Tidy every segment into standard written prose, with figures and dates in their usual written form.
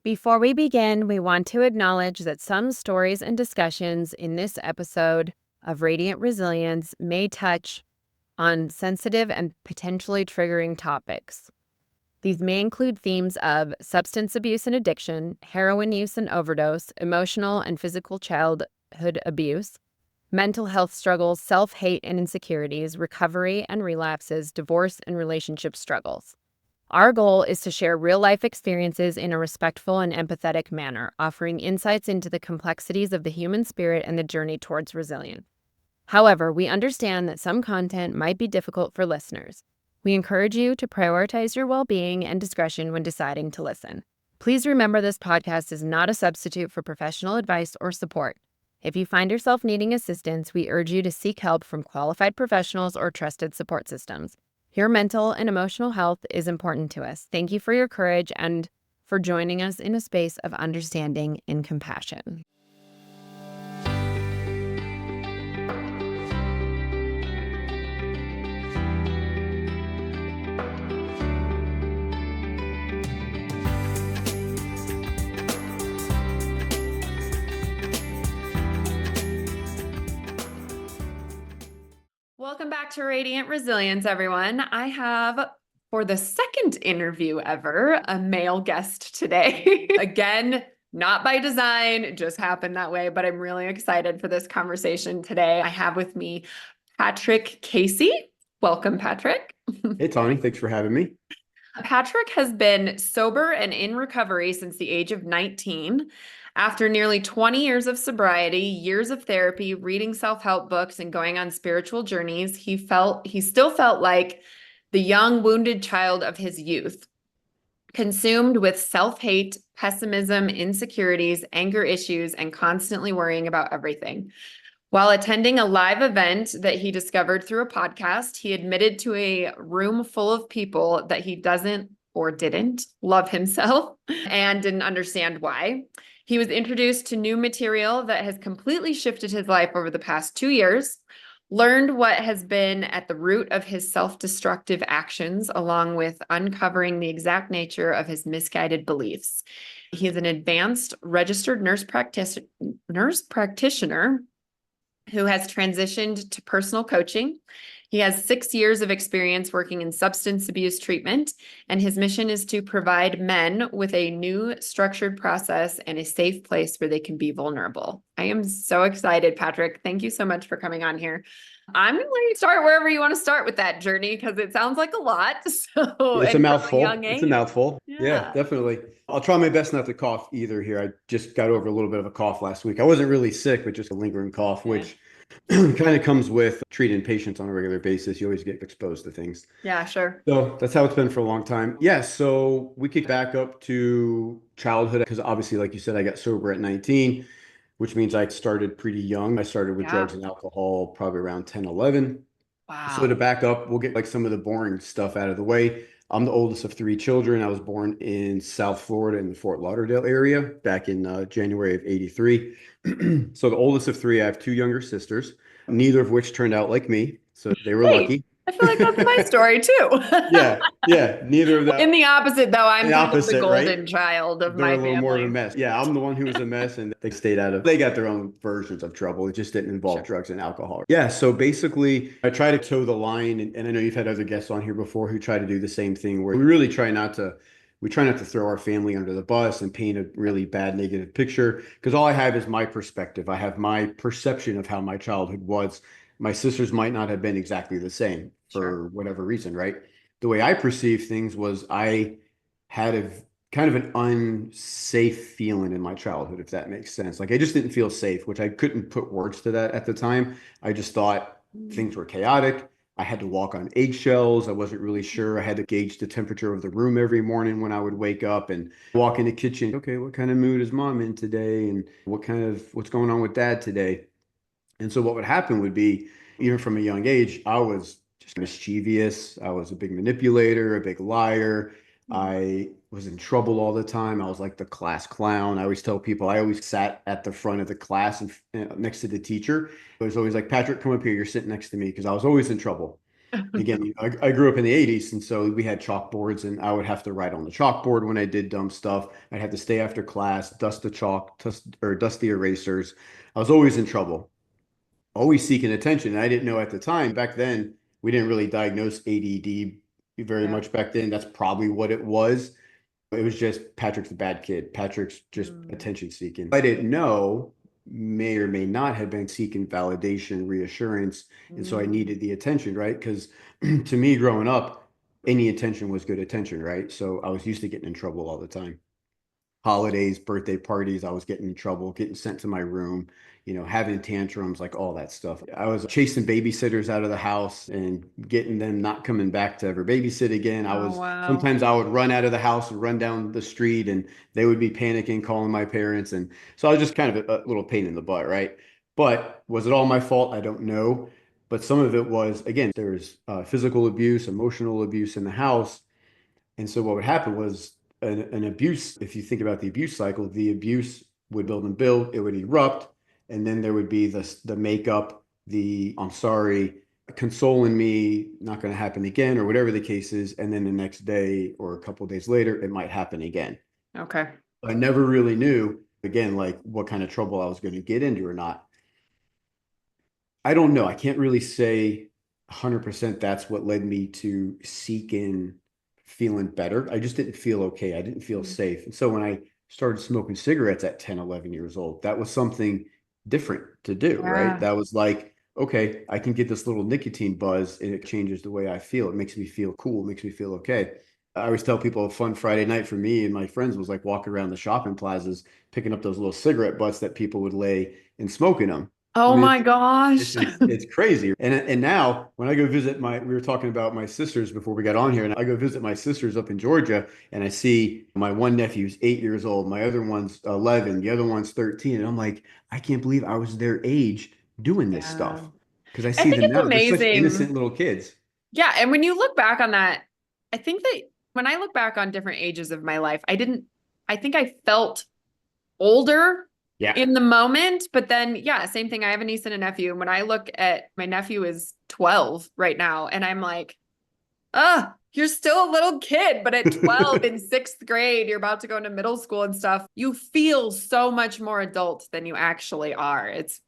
Before we begin, we want to acknowledge that some stories and discussions in this episode of Radiant Resilience may touch on sensitive and potentially triggering topics. These may include themes of substance abuse and addiction, heroin use and overdose, emotional and physical childhood abuse, mental health struggles, self-hate and insecurities, recovery and relapses, divorce and relationship struggles. Our goal is to share real-life experiences in a respectful and empathetic manner, offering insights into the complexities of the human spirit and the journey towards resilience. However, we understand that some content might be difficult for listeners. We encourage you to prioritize your well-being and discretion when deciding to listen. Please remember this podcast is not a substitute for professional advice or support. If you find yourself needing assistance, we urge you to seek help from qualified professionals or trusted support systems. Your mental and emotional health is important to us. Thank you for your courage and for joining us in a space of understanding and compassion. Welcome back to Radiant Resilience, everyone. I have, for the second interview ever, a male guest today. Again, not by design, it just happened that way, but I'm really excited for this conversation today. I have with me Patrick Casey. Welcome, Patrick. Hey, Tawny, thanks for having me. Patrick has been sober and in recovery since the age of 19. After nearly 20 years of sobriety, years of therapy, reading self-help books, and going on spiritual journeys, he still felt like the young, wounded child of his youth, consumed with self-hate, pessimism, insecurities, anger issues, and constantly worrying about everything. While attending a live event that he discovered through a podcast, he admitted to a room full of people that he doesn't or didn't love himself and didn't understand why. He was introduced to new material that has completely shifted his life over the past 2 years, learned what has been at the root of his self-destructive actions, along with uncovering the exact nature of his misguided beliefs. He is an advanced registered nurse practitioner who has transitioned to personal coaching. He has 6 years of experience working in substance abuse treatment, and his mission is to provide men with a new structured process and a safe place where they can be vulnerable. I am so excited, Patrick. Thank you so much for coming on here. I'm going to let you start wherever you want to start with that journey because it sounds like a lot. It's a mouthful. It's a mouthful. Yeah, Yeah. definitely. I'll try my best not to cough either here. I just got over a little bit of a cough last week. I wasn't really sick, but just a lingering cough, which kind of comes with treating patients on a regular basis. You always get exposed to things. Yeah, sure. So that's how it's been for a long time. Yeah, so we could back up to childhood because obviously, like you said, I got sober at 19, which means I started pretty young. I started with Yeah. drugs and alcohol probably around 10, 11. So to Wow. back up, we'll get like some of the boring stuff out of the way. I'm the oldest of 3 children. I was born in South Florida in the Fort Lauderdale area back in January of 83. So the oldest of three, I have two younger sisters, neither of which turned out like me. So they were Hey, lucky. I feel like that's my story too. Yeah, neither of them. In the opposite, though, I'm The kind of the opposite, right? golden child of They're a my little more of a family. mess. Yeah, I'm the one who was a mess and they stayed out of, they got their own versions of trouble. It just didn't involve Sure. drugs and alcohol. Yeah, so basically I try to toe the line and I know you've had other guests on here before who try to do the same thing where we try not to throw our family under the bus and paint a really bad negative picture because all I have is my perspective. I have my perception of how my childhood was. My sisters might not have been exactly the same Sure. for whatever reason, right? The way I perceived things was I had a kind of an unsafe feeling in my childhood, if that makes sense. Like I just didn't feel safe, which I couldn't put words to that at the time. I just thought things were chaotic. I had to walk on eggshells. I wasn't really sure. I had to gauge the temperature of the room every morning when I would wake up and walk in the kitchen. Okay, what kind of mood is mom in today? And what's going on with dad today? And so what would happen would be, even from a young age, I was just mischievous. I was a big manipulator, a big liar. I was in trouble all the time. I was like the class clown. I always tell people I always sat at the front of the class and next to the teacher. It was always like, Patrick, come up here. You're sitting next to me because I was always in trouble. Again, I grew up in the 80s, and so we had chalkboards, and I would have to write on the chalkboard when I did dumb stuff. I'd have to stay after class, dust the chalk, or dust the erasers. I was always in trouble, always seeking attention. And I didn't know at the time, back then, we didn't really diagnose ADD very Yeah. much back then. That's probably what it was. It was just Patrick's the bad kid. Patrick's just Mm. attention seeking. I didn't know, may or may not have been seeking validation, reassurance. And so I Mm. needed the attention, right? Because to me, growing up, any attention was good attention, right? So I was used to getting in trouble all the time. Holidays, birthday parties, I was getting in trouble, getting sent to my room, having tantrums, like all that stuff. I was chasing babysitters out of the house and getting them not coming back to ever babysit again. Oh, wow. Sometimes I would run out of the house and run down the street and they would be panicking, calling my parents. And so I was just kind of a little pain in the butt, right? But was it all my fault? I don't know. But some of it was, again, there's physical abuse, emotional abuse in the house. And so what would happen was an abuse, if you think about the abuse cycle, the abuse would build and build, it would erupt, and then there would be the makeup, the I'm sorry, consoling me, not going to happen again, or whatever the case is. And then the next day or a couple of days later, it might happen again. Okay. I never really knew, again, like what kind of trouble I was going to get into or not. I don't know. I can't really say 100% that's what led me to seeking feeling better. I just didn't feel okay. I didn't feel Mm. safe. And so when I started smoking cigarettes at 10, 11 years old, that was something different to do, right? Yeah. That was like, okay, I can get this little nicotine buzz and it changes the way I feel. It makes me feel cool, it makes me feel okay. I always tell people a fun Friday night for me and my friends was like walking around the shopping plazas, picking up those little cigarette butts that people would lay and smoking them. I Oh mean, my gosh. it's crazy. And now when I go visit we were talking about my sisters before we got on here, and I go visit my sisters up in Georgia, and I see my one nephew's 8 years old, my other one's 11, the other one's 13, and I'm like, I can't believe I was their age doing this Yeah. stuff. Because I I see think them it's now, they're such innocent amazing. little kids. Yeah. And when you look back on that, I think that when I look back on different ages of my life, I think I felt older Yeah. in the moment, but then, yeah, same thing. I have a niece and a nephew. And when I look at my nephew is 12 right now, and I'm like, you're still a little kid, but at 12 in sixth grade, you're about to go into middle school and stuff. You feel so much more adult than you actually are. It's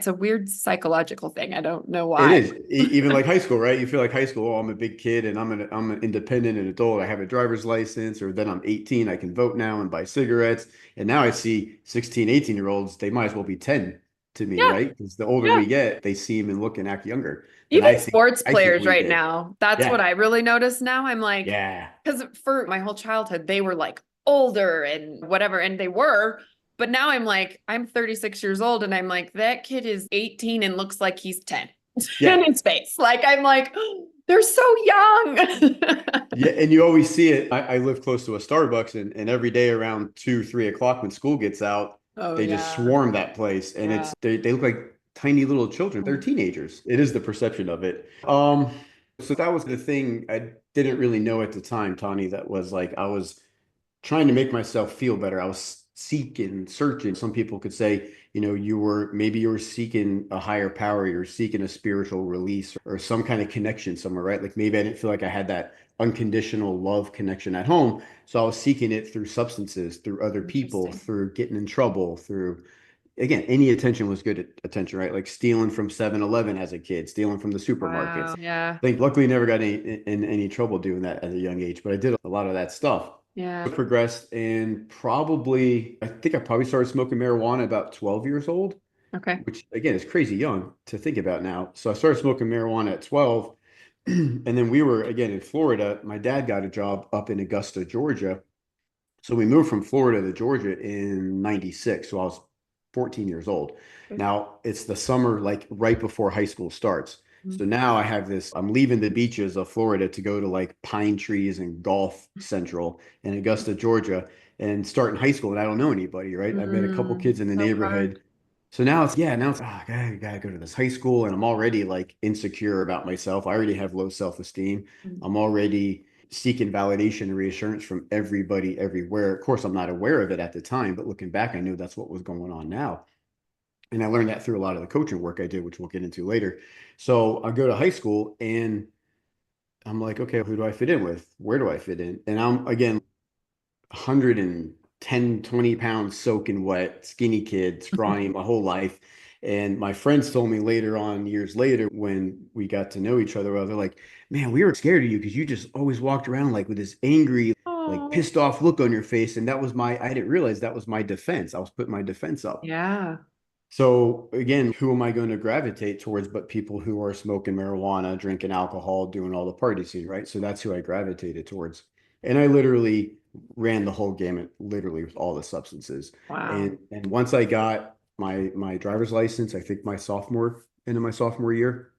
a weird psychological thing. I don't know It why. is even like high school, right? You feel like high school. Oh, I'm a big kid and I'm an independent and adult. I have a driver's license, or then I'm 18. I can vote now and buy cigarettes. And now I see 16, 18 year olds. They might as well be 10 to me, Yeah, right? Because the older yeah. we get, they seem and look and act younger than Even sports I think players we right did. now, that's what Yeah, I really notice now. I'm like, yeah, because for my whole childhood, they were like older and whatever, and they were. But now I'm like, I'm 36 years old, and I'm like, that kid is 18 and looks like he's 10 yeah, in his face. Like, I'm like, they're so young. yeah. And you always see it. I live close to a Starbucks, and every day around 2, 3 o'clock when school gets out, Oh, they just yeah. swarm that place, and Yeah. they look like tiny little children. They're teenagers. It is the perception of it. So that was the thing I didn't really know at the time, Tawny. That was like I was trying to make myself feel better. I was seeking, searching. Some people could say, you were seeking a higher power, you're seeking a spiritual release or some kind of connection somewhere, right? Like maybe I didn't feel like I had that unconditional love connection at home. So I was seeking it through substances, through other people, Interesting. through getting in trouble, through again, any attention was good attention, right? Like stealing from 7-Eleven as a kid, stealing from the supermarkets. Wow. Yeah. I think luckily never got in any trouble doing that at a young age, but I did a lot of that stuff. Yeah. I progressed and I think I probably started smoking marijuana about 12 years old, Okay. which again is crazy young to think about now. So I started smoking marijuana at 12. And then we were again in Florida. My dad got a job up in Augusta, Georgia. So we moved from Florida to Georgia in 96. So I was 14 years old. Now it's the summer, like right before high school starts. So now I'm leaving the beaches of Florida to go to like Pine Trees and Golf Central in Augusta, Georgia, and starting high school. And I don't know anybody, right? I met a couple kids in the So fun. neighborhood. So now it's, I gotta go to this high school. And I'm already like insecure about myself. I already have low self-esteem. I'm already seeking validation and reassurance from everybody everywhere. Of course, I'm not aware of it at the time, but looking back, I knew that's what was going on now. And I learned that through a lot of the coaching work I did, which we'll get into later. So I go to high school and I'm like, okay, who do I fit in with? Where do I fit in? And I'm again 110, 20 pounds soaking wet, skinny kid, scrawny my whole life. And my friends told me later on, years later, when we got to know each other, they're like, man, we were scared of you because you just always walked around like with this angry, like Oh, pissed off look on your face. And that was I didn't realize that was my defense. I was putting my defense up. yeah. So again, who am I going to gravitate towards but people who are smoking marijuana, drinking alcohol, doing all the party scene, right? So that's who I gravitated towards. And I literally ran the whole gamut, literally with all the substances. Wow. And once I got my driver's license, I think into my sophomore year,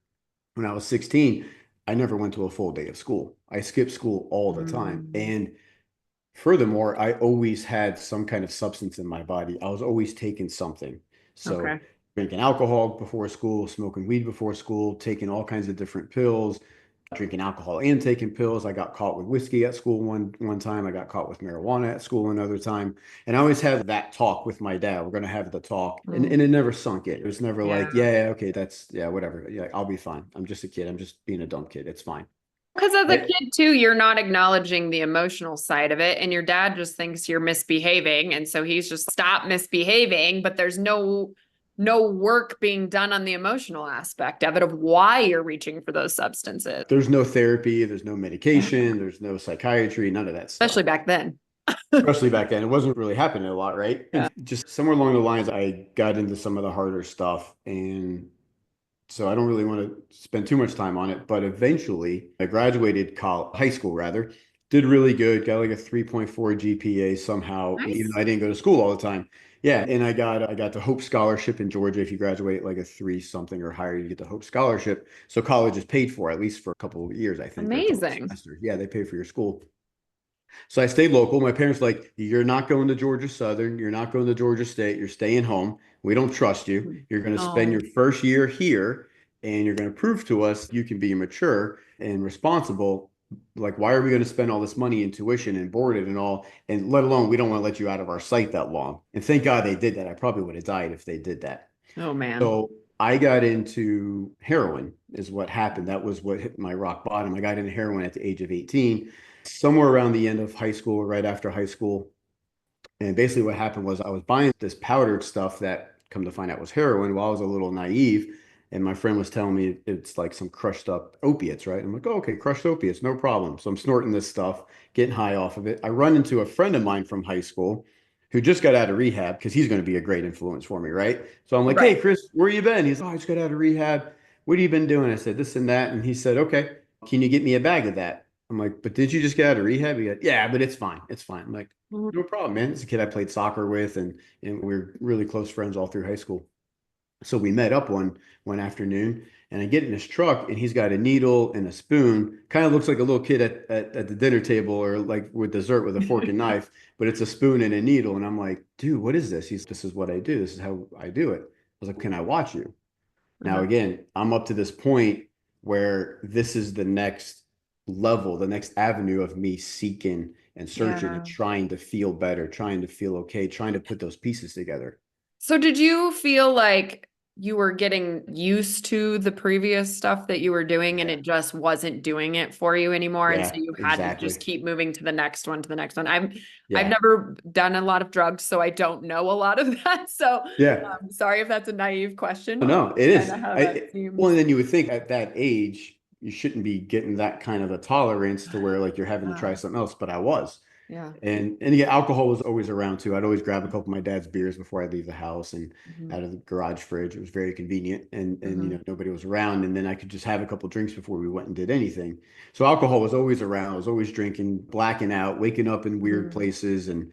when I was 16, I never went to a full day of school. I skipped school all the time. Mm, And furthermore, I always had some kind of substance in my body. I was always taking something. So okay. drinking alcohol before school, smoking weed before school, taking all kinds of different pills, drinking alcohol and taking pills. I got caught with whiskey at school one time. I got caught with marijuana at school another time. And I always had that talk with my dad. We're gonna have the talk. And Mm, it never sunk in. It was never yeah. like, yeah, okay, that's yeah, whatever. Yeah, I'll be fine. I'm just a kid. I'm just being a dumb kid. It's fine. Because as a Right? kid too, you're not acknowledging the emotional side of it, and your dad just thinks you're misbehaving, and so he's just stop misbehaving. But there's no work being done on the emotional aspect of it of why you're reaching for those substances, There's no therapy, there's no medication, there's no psychiatry, none of that stuff. especially back then. Especially back then, it wasn't really happening a lot, right? Yeah. And just somewhere along the lines, I got into some of the harder stuff. And so I don't really want to spend too much time on it. But eventually, I graduated high school rather, did really good, got like a 3.4 GPA somehow, even Nice. though I didn't go to school all the time. Yeah, and I got the Hope Scholarship in Georgia. If you graduate like a three something or higher, you get the Hope Scholarship. So college is paid for at least for a couple of years, I think, or a couple of Amazing. semesters. Yeah, they pay for your school. So I stayed local. My parents were like, you're not going to Georgia Southern. You're not going to Georgia State. You're staying home. We don't trust you. You're going to spend Oh, your first year here and you're going to prove to us you can be mature and responsible. Like, why are we going to spend all this money in tuition and boarded and all? And let alone, we don't want to let you out of our sight that long. And thank God they did that. I probably would have died if they did that. oh man. So I got into heroin, is what happened. That was what hit my rock bottom. I got into heroin at the age of 18, somewhere around the end of high school, right after high school. And basically, what happened was I was buying this powdered stuff that, come to find out, was heroin while I was a little naive. And my friend was telling me it's like some crushed up opiates, right? I'm like, oh, okay, crushed opiates, no problem. So I'm snorting this stuff, getting high off of it. I run into a friend of mine from high school who just got out of rehab because he's going to be a great influence for me, right? So I'm like, hey, Right. Chris, where you been? He's, oh, I just got out of rehab. What have you been doing? I said, this and that. And he said, okay, can you get me a bag of that? I'm like, but did you just get out of rehab? He goes, yeah, but it's fine. It's fine. I'm like, no problem, man. This is a kid I played soccer with, and we are really close friends all through high school. So we met up one afternoon, and I get in his truck, and he's got a needle and a spoon. Kind of looks like a little kid at the dinner table, or like with dessert with a fork and knife, but it's a spoon and a needle. And I'm like, dude, what is this? This is what I do. This is how I do it. I was like, can I watch you? Now, Uh-huh. again, I'm up to this point where this is the next level, the next avenue of me seeking and searching and Yeah. trying to feel better, trying to feel okay, trying to put those pieces together. So did you feel like you were getting used to the previous stuff that you were doing and Yeah. it just wasn't doing it for you anymore? And so Yeah, you had to just exactly. keep moving to the next one, to the next one. I've Yeah. never done a lot of drugs, so I don't know a lot of that. So Yeah. sorry if that's a naive Oh, question, but no, it kind is. of how that Well, and seems. then you would think at that age, you shouldn't be getting that kind of a tolerance to where like you're having to try Yeah. something else, but I was. Yeah. And yeah, alcohol was always around too. I'd always grab a couple of my dad's beers before I leave the house and Mhm. out of the garage fridge. It was very convenient, and Mhm. nobody was around, and then I could just have a couple drinks before we went and did anything. So alcohol was always around. I was always drinking, blacking out, waking up in weird Mhm. places, and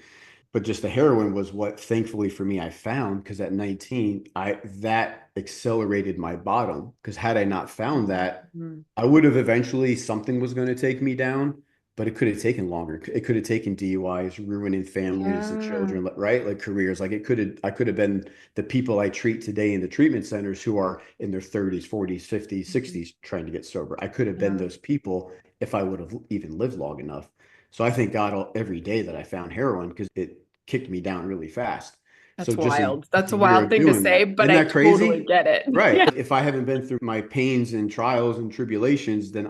but just the heroin was what thankfully for me I found, because at 19 I that accelerated my bottom, because had I not found that, Mhm. I would have eventually, something was going to take me down, but it could have taken longer. It could have taken DUIs, ruining families and Yeah. children, right? Like careers. Like I could have been the people I treat today in the treatment centers who are in their 30s, 40s, 50s, Mhm. 60s trying to get sober. I could have been Yeah. those people if I would have even lived long enough. So I thank God every day that I found heroin, because it kicked me down really fast. So That's wild. just That's a a year wild of thing to doing say, that. but Isn't I that totally crazy? get it. Right. Yeah. If I haven't been through my pains and trials and tribulations, then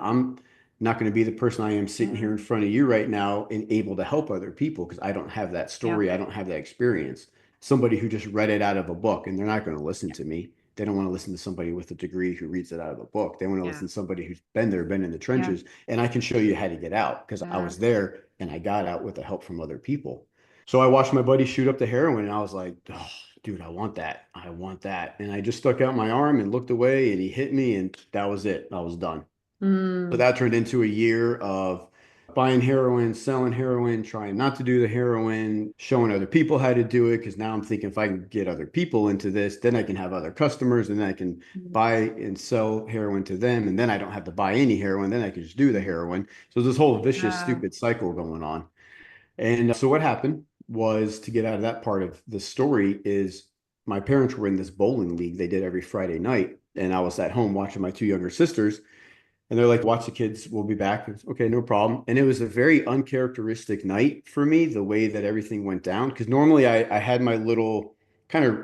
not going to be the person I am sitting Yeah. here in front of you right now and able to help other people because I don't have that Yeah. story. I don't have that experience. Somebody who just read it out of a book and they're not going to listen to me. They don't want to listen to somebody with a degree who reads it out of a book. They want to Yeah. listen to somebody who's been there, been in the Yeah. trenches, and I can show you how to get out because I Yeah. was there and I got out with the help from other people. So I watched my buddy shoot up the heroin and I was like, oh, dude, I want that. I want that. And I just stuck out my arm and looked away and he hit me and that was it. I was done. So Mm. that turned into a year of buying heroin, selling heroin, trying not to do the heroin, showing other people how to do it. Because now I'm thinking if I can get other people into this, then I can have other customers and then I can buy and sell heroin to them. And then I don't have to buy any heroin. Then I can just do the heroin. So this whole vicious, Yeah. stupid cycle going on. And so what happened was to get out of that part of the story is my parents were in this bowling league they did every Friday night. And I was at home watching my two younger sisters and they're like, watch the kids, we'll be back. Okay, no problem. And it was a very uncharacteristic night for me, the way that everything went down. Because normally I had my little kind of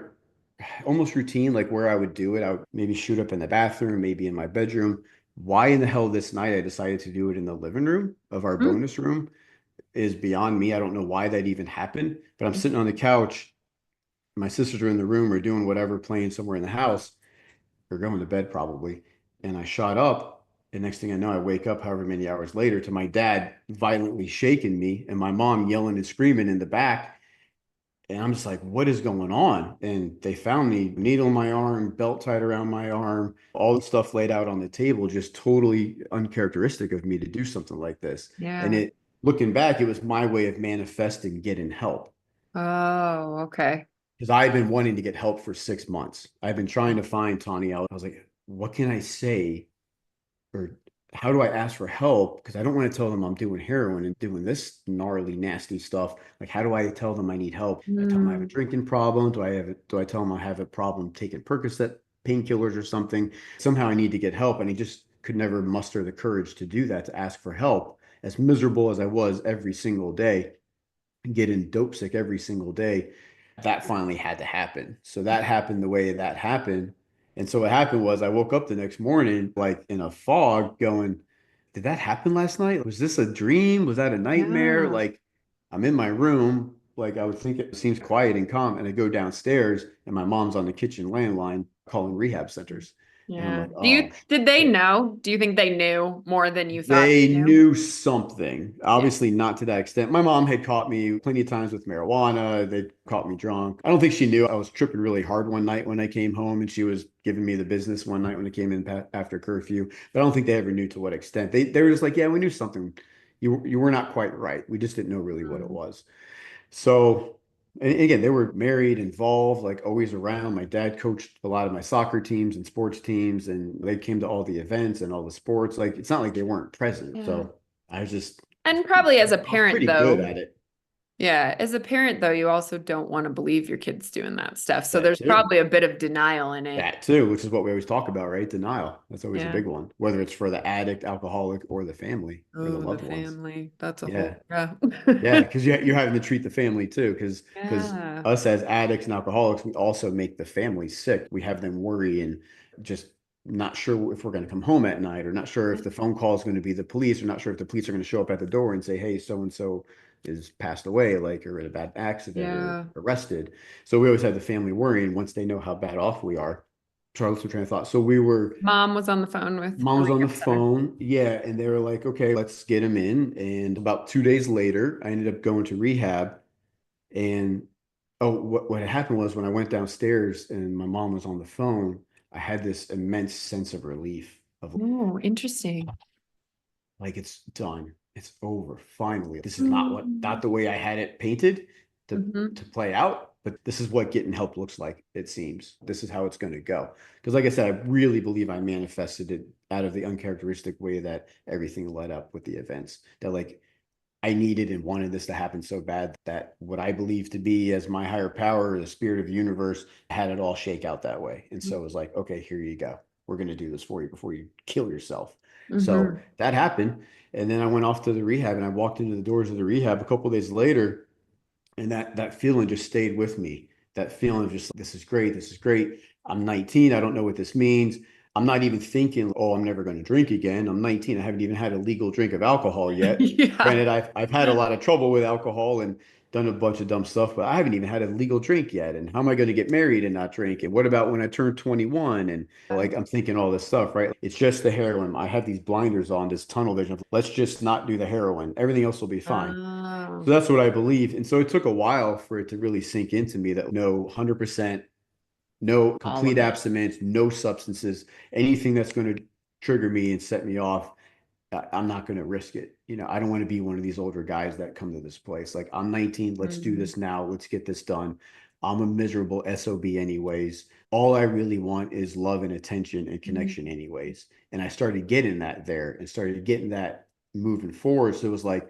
almost routine, like where I would do it. I would maybe shoot up in the bathroom, maybe in my bedroom. Why in the hell this night I decided to do it in the living room of our Mm. bonus room is beyond me. I don't know why that even happened, but I'm sitting on the couch. My sisters are in the room or doing whatever, playing somewhere in the house or going to bed probably. And I shot up. And next thing I know, I wake up however many hours later to my dad violently shaking me and my mom yelling and screaming in the back. And I'm just like, what is going on? And they found me, needle in my arm, belt tied around my arm, all the stuff laid out on the table, just totally uncharacteristic of me to do something like this. And Yeah. it, looking back, it was my way of manifesting getting help Oh, okay. because I've been wanting to get help for 6 months. I've been trying to find Tawny out. I was like, what can I say or how do I ask for help? Because I don't want to tell them I'm doing heroin and doing this gnarly, nasty stuff. Like, how do I tell them I need help? I tell them I have a Mm. drinking problem. Do I tell them I have a problem taking Percocet painkillers or something? Somehow I need to get help. And I just could never muster the courage to do that, to ask for help. As miserable as I was every single day, getting dope sick every single day, that finally had to happen. So that happened the way that happened. And so what happened was I woke up the next morning like in a fog going, did that happen last night? Was this a dream? Was that a nightmare? Yeah. Like I'm in my room, like I would think it seems quiet and calm, and I go downstairs and my mom's on the kitchen landline calling rehab centers. And I'm Yeah. like, Do you oh did they shit. know? Do you think they knew more than you thought They they knew? knew something, Yeah. obviously not to that extent. My mom had caught me plenty of times with marijuana. They'd caught me drunk. I don't think she knew I was tripping really hard one night when I came home, and she was giving me the business one night when I came in after curfew. But I don't think they ever knew to what extent. They were just like, yeah, we knew something. You were not quite right. We just didn't know really what it Mm. was. So, and again, they were married, involved, like always around. My dad coached a lot of my soccer teams and sports teams, and they came to all the events and all the sports. Like, it's not like they weren't present. Yeah. So I was just, And probably as a I was parent pretty good though, at it. yeah, as a parent though, you also don't want to believe your kid's doing that stuff. So That there's too. probably a bit of denial in it. That too, which is what we always talk about, right? Denial. That's always a Yeah. big one, whether it's for the addict, alcoholic, or the family or the Oh, the loved ones. family. That's a whole, Yeah. yeah. Yeah, because you're having to treat the family too, because Yeah. us as addicts and alcoholics, we also make the family sick. We have them worry and just not sure if we're going to come home at night, or not sure if the phone call is going to be the police, or not sure if the police are going to show up at the door and say, "Hey, so and so is passed away, like or in a bad accident or Yeah. arrested." So we always have the family worrying once they know how bad off we are. Charles, train of thought. So we were Mom was on the phone with Mom a was on the rehab center. phone. Yeah. And they were like, okay, let's get him in. And about 2 days later, I ended up going to rehab. And oh, what had happened was when I went downstairs and my mom was on the phone, I had this immense sense of relief of Oh, interesting. like it's done. It's over. Finally. This is Mm-hmm. not the way I had it painted to Mm-hmm. to play out, but this is what getting help looks like, it seems. This is how it's going to go. Because like I said, I really believe I manifested it out of the uncharacteristic way that everything led up with the events. That like I needed and wanted this to happen so bad that what I believe to be as my higher power, the spirit of the universe, had it all shake out that way. And so it was like, okay, here you go. We're going to do this for you before you kill yourself. So Mm-hmm. that happened. And then I went off to the rehab and I walked into the doors of the rehab a couple of days later. And that feeling just stayed with me. That feeling of just, this is great. This is great. I'm 19. I don't know what this means. I'm not even thinking, oh, I'm never going to drink again. I'm 19. I haven't even had a legal drink of alcohol yet. Yeah. Granted, I've had a lot of trouble with alcohol and done a bunch of dumb stuff, but I haven't even had a legal drink yet. And how am I going to get married and not drink? And what about when I turn 21? And like I'm thinking all this stuff, right? It's just the heroin. I have these blinders on, this tunnel vision of let's just not do the heroin. Everything else will be fine. Oh. So that's what I believe. And so it took a while for it to really sink into me that no, 100%, no All complete of it. abstinence, no substances, anything that's going to trigger me and set me off. I'm not going to risk it. I don't want to be one of these older guys that come to this place. Like, I'm 19. Let's do Mhm. this now. Let's get this done. I'm a miserable SOB anyways. All I really want is love and attention and Mhm. connection anyways. And I started getting that there and started getting that moving forward. So it was like,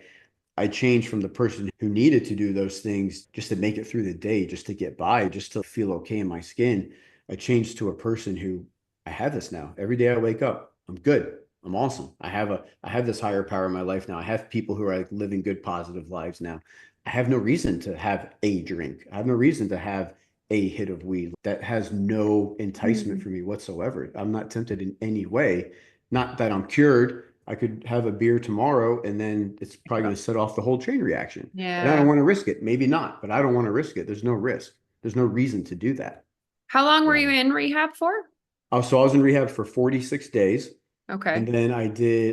I changed from the person who needed to do those things just to make it through the day, just to get by, just to feel okay in my skin. I changed to a person who I have this now. Every day I wake up, I'm good. I'm awesome. I have this higher power in my life now. I have people who are like living good, positive lives now. I have no reason to have a drink. I have no reason to have a hit of weed. That has no enticement Mhm. for me whatsoever. I'm not tempted in any way. Not that I'm cured. I could have a beer tomorrow and then it's probably going to set off the whole chain reaction. And I don't Yeah. want to risk it. Maybe not, but I don't want to risk it. There's no risk. There's no reason to do that. How long were you So, in rehab for? so I was in rehab for 46 days. And Okay. then I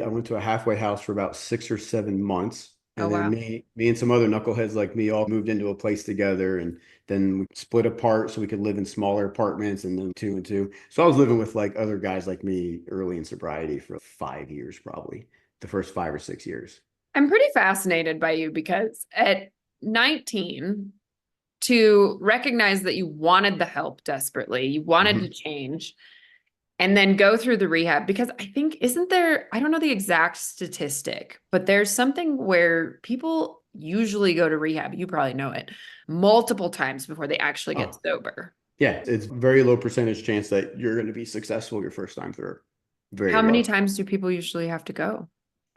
went to a halfway house for about 6 or 7 months. Oh, And then wow. me and some other knuckleheads like me all moved into a place together and then we split apart so we could live in smaller apartments and then two and two. So I was living with like other guys like me early in sobriety for 5 years, probably the first 5 or 6 years. I'm pretty fascinated by you because at 19, to recognize that you wanted the help desperately, you wanted to Mhm. change, and then go through the rehab. Because I think, isn't there, I don't know the exact statistic, but there's something where people usually go to rehab, you probably know it, multiple times before they actually get Oh, sober. yeah. It's very low percentage chance that you're going to be successful your first time through. Very How many low. times do people usually have to go?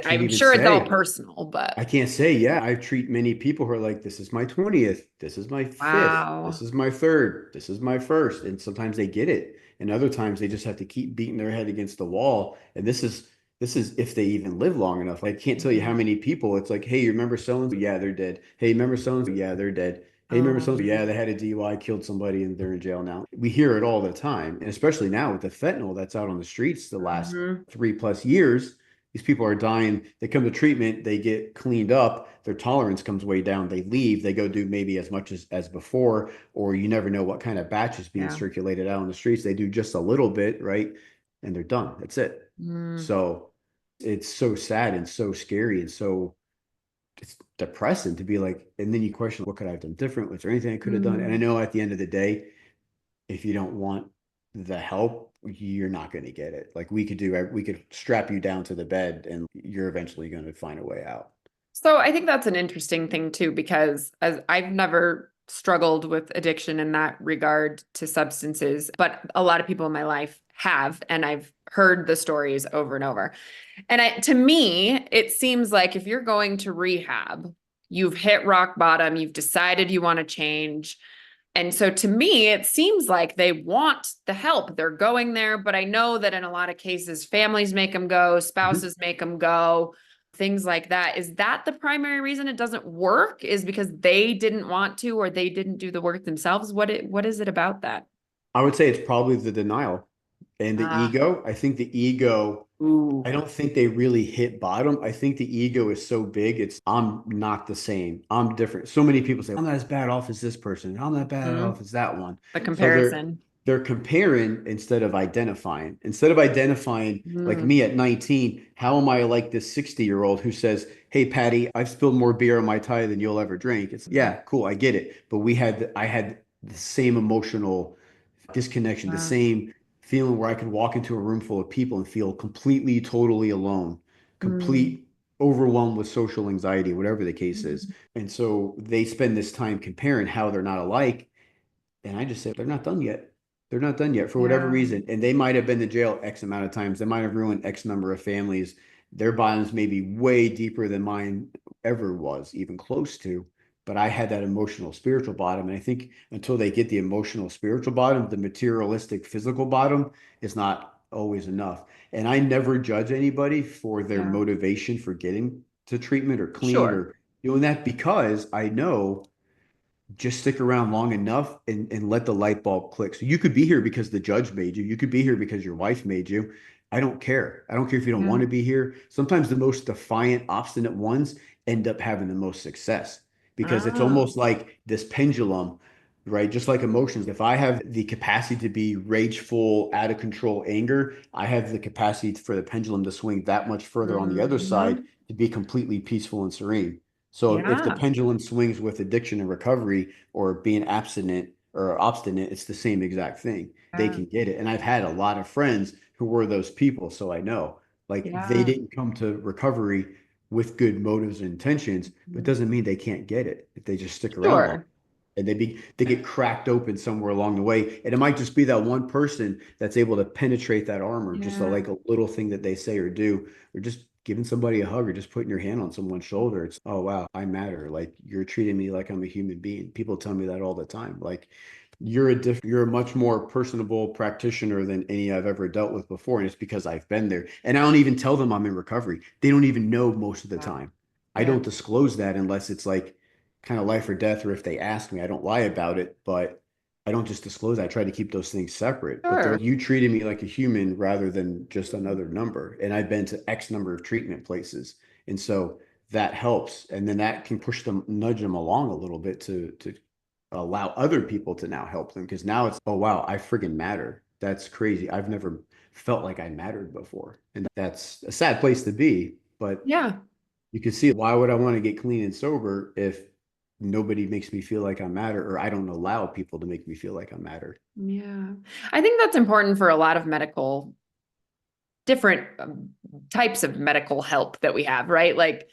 Can't I'm even sure it's all say. personal, but I can't say, yeah, I treat many people who are like, this is my 20th, this is my fifth, this wow. is my third, this is my first. And sometimes they get it. And other times they just have to keep beating their head against the wall. And this is if they even live long enough. I can't tell you how Mhm. many people it's like, hey, you remember so-and-so? Yeah, they're dead. Hey, remember so-and-so? Yeah, they're dead. Hey, remember so-and-so? Yeah, Um, they had a DUI, killed somebody, and they're in jail now. We hear it all the time. And especially now with the fentanyl that's out on the streets the last mhm. 3+ years. These people are dying. They come to treatment, they get cleaned up, their tolerance comes way down, they leave, they go do maybe as much as before, or you never know what kind of batch is being Yeah. circulated out on the streets. They do just a little bit, right? And they're done. That's it. Mm, So it's so sad and so scary and so it's depressing to be like, and then you question, what could I have done different? Was there anything I could have done? And I mm. know at the end of the day, if you don't want the help, you're not going to get it. Like we could strap you down to the bed and you're eventually going to find a way out. So I think that's an interesting thing too, because as I've never struggled with addiction in that regard to substances, but a lot of people in my life have, and I've heard the stories over and over. And to me, it seems like if you're going to rehab, you've hit rock bottom, you've decided you want to change. And so to me, it seems like they want the help. They're going there, but I know that in a lot of cases, families make them go, Mhm. spouses make them go, things like that. Is that the primary reason it doesn't work? Is because they didn't want to or they didn't do the work themselves? What is it about that? I would say it's probably the denial and the Ah, ego. I think the ego, I ooh. don't think they really hit bottom. I think the ego is so big. I'm not the same. I'm different. So many people say, I'm not as bad off as this person. I'm not bad Mhm. off as that one. The So comparison. they're comparing instead of identifying. Instead of identifying, like Mm, me at 19, how am I like this 60-year-old who says, hey, Patty, I've spilled more beer on my tie than you'll ever drink. It's mhm. yeah, cool, I get it. But I had the same emotional disconnection, the Wow. same feeling where I could walk into a room full of people and feel completely, totally alone, Mm, complete overwhelmed with social anxiety, whatever the case is. mhm. And so they spend this time comparing how they're not alike. And I just say, they're not done yet. They're not done yet for whatever Yeah. reason. And they might have been to jail X amount of times. They might have ruined X number of families. Their bottoms may be way deeper than mine ever was, even close to. But I had that emotional, spiritual bottom. And I think until they get the emotional, spiritual bottom, the materialistic, physical bottom is not always enough. And I never judge anybody for their Yeah. motivation for getting to treatment or clean Sure. or doing that, because I know just stick around long enough and let the light bulb click. So you could be here because the judge made you. You could be here because your wife made you. I don't care. I don't care if you don't Yeah. want to be here. Sometimes the most defiant, obstinate ones end up having the most success because it's Oh, almost like this pendulum, right? Just like emotions. If I have the capacity to be rageful, out of control anger, I have the capacity for the pendulum to swing that much further on the other side mhm. to be completely peaceful and serene. So if the Yeah. pendulum swings with addiction and recovery or being abstinent or obstinate, it's the same exact thing. They Yeah. can get it. And I've had a lot of friends who were those people. So I know like they Yeah. didn't come to recovery with good motives and intentions, but Mhm. doesn't mean they can't get it if they just stick around long. Sure. And they get cracked open somewhere along the way. And it might just be that one person that's able to penetrate that armor, just Yeah. like a little thing that they say or do, or just giving somebody a hug or just putting your hand on someone's shoulder. It's, oh wow, I matter. Like you're treating me like I'm a human being. People tell me that all the time. Like you're a much more personable practitioner than any I've ever dealt with before. And it's because I've been there. And I don't even tell them I'm in recovery. They don't even know most of the Yeah. time. I Yeah. don't disclose that unless it's like kind of life or death, or if they ask me, I don't lie about it, but I don't just disclose that. I try to keep those things separate. But Sure. you treated me like a human rather than just another number. And I've been to X number of treatment places. And so that helps. And then that can push them, nudge them along a little bit to allow other people to now help them. Because now it's, oh wow, I friggin' matter. That's crazy. I've never felt like I mattered before. And that's a sad place to be. But Yeah. you can see, why would I want to get clean and sober if nobody makes me feel like I matter, or I don't allow people to make me feel like I matter? Yeah. I think that's important for a lot of different types of medical help that we have, right? Like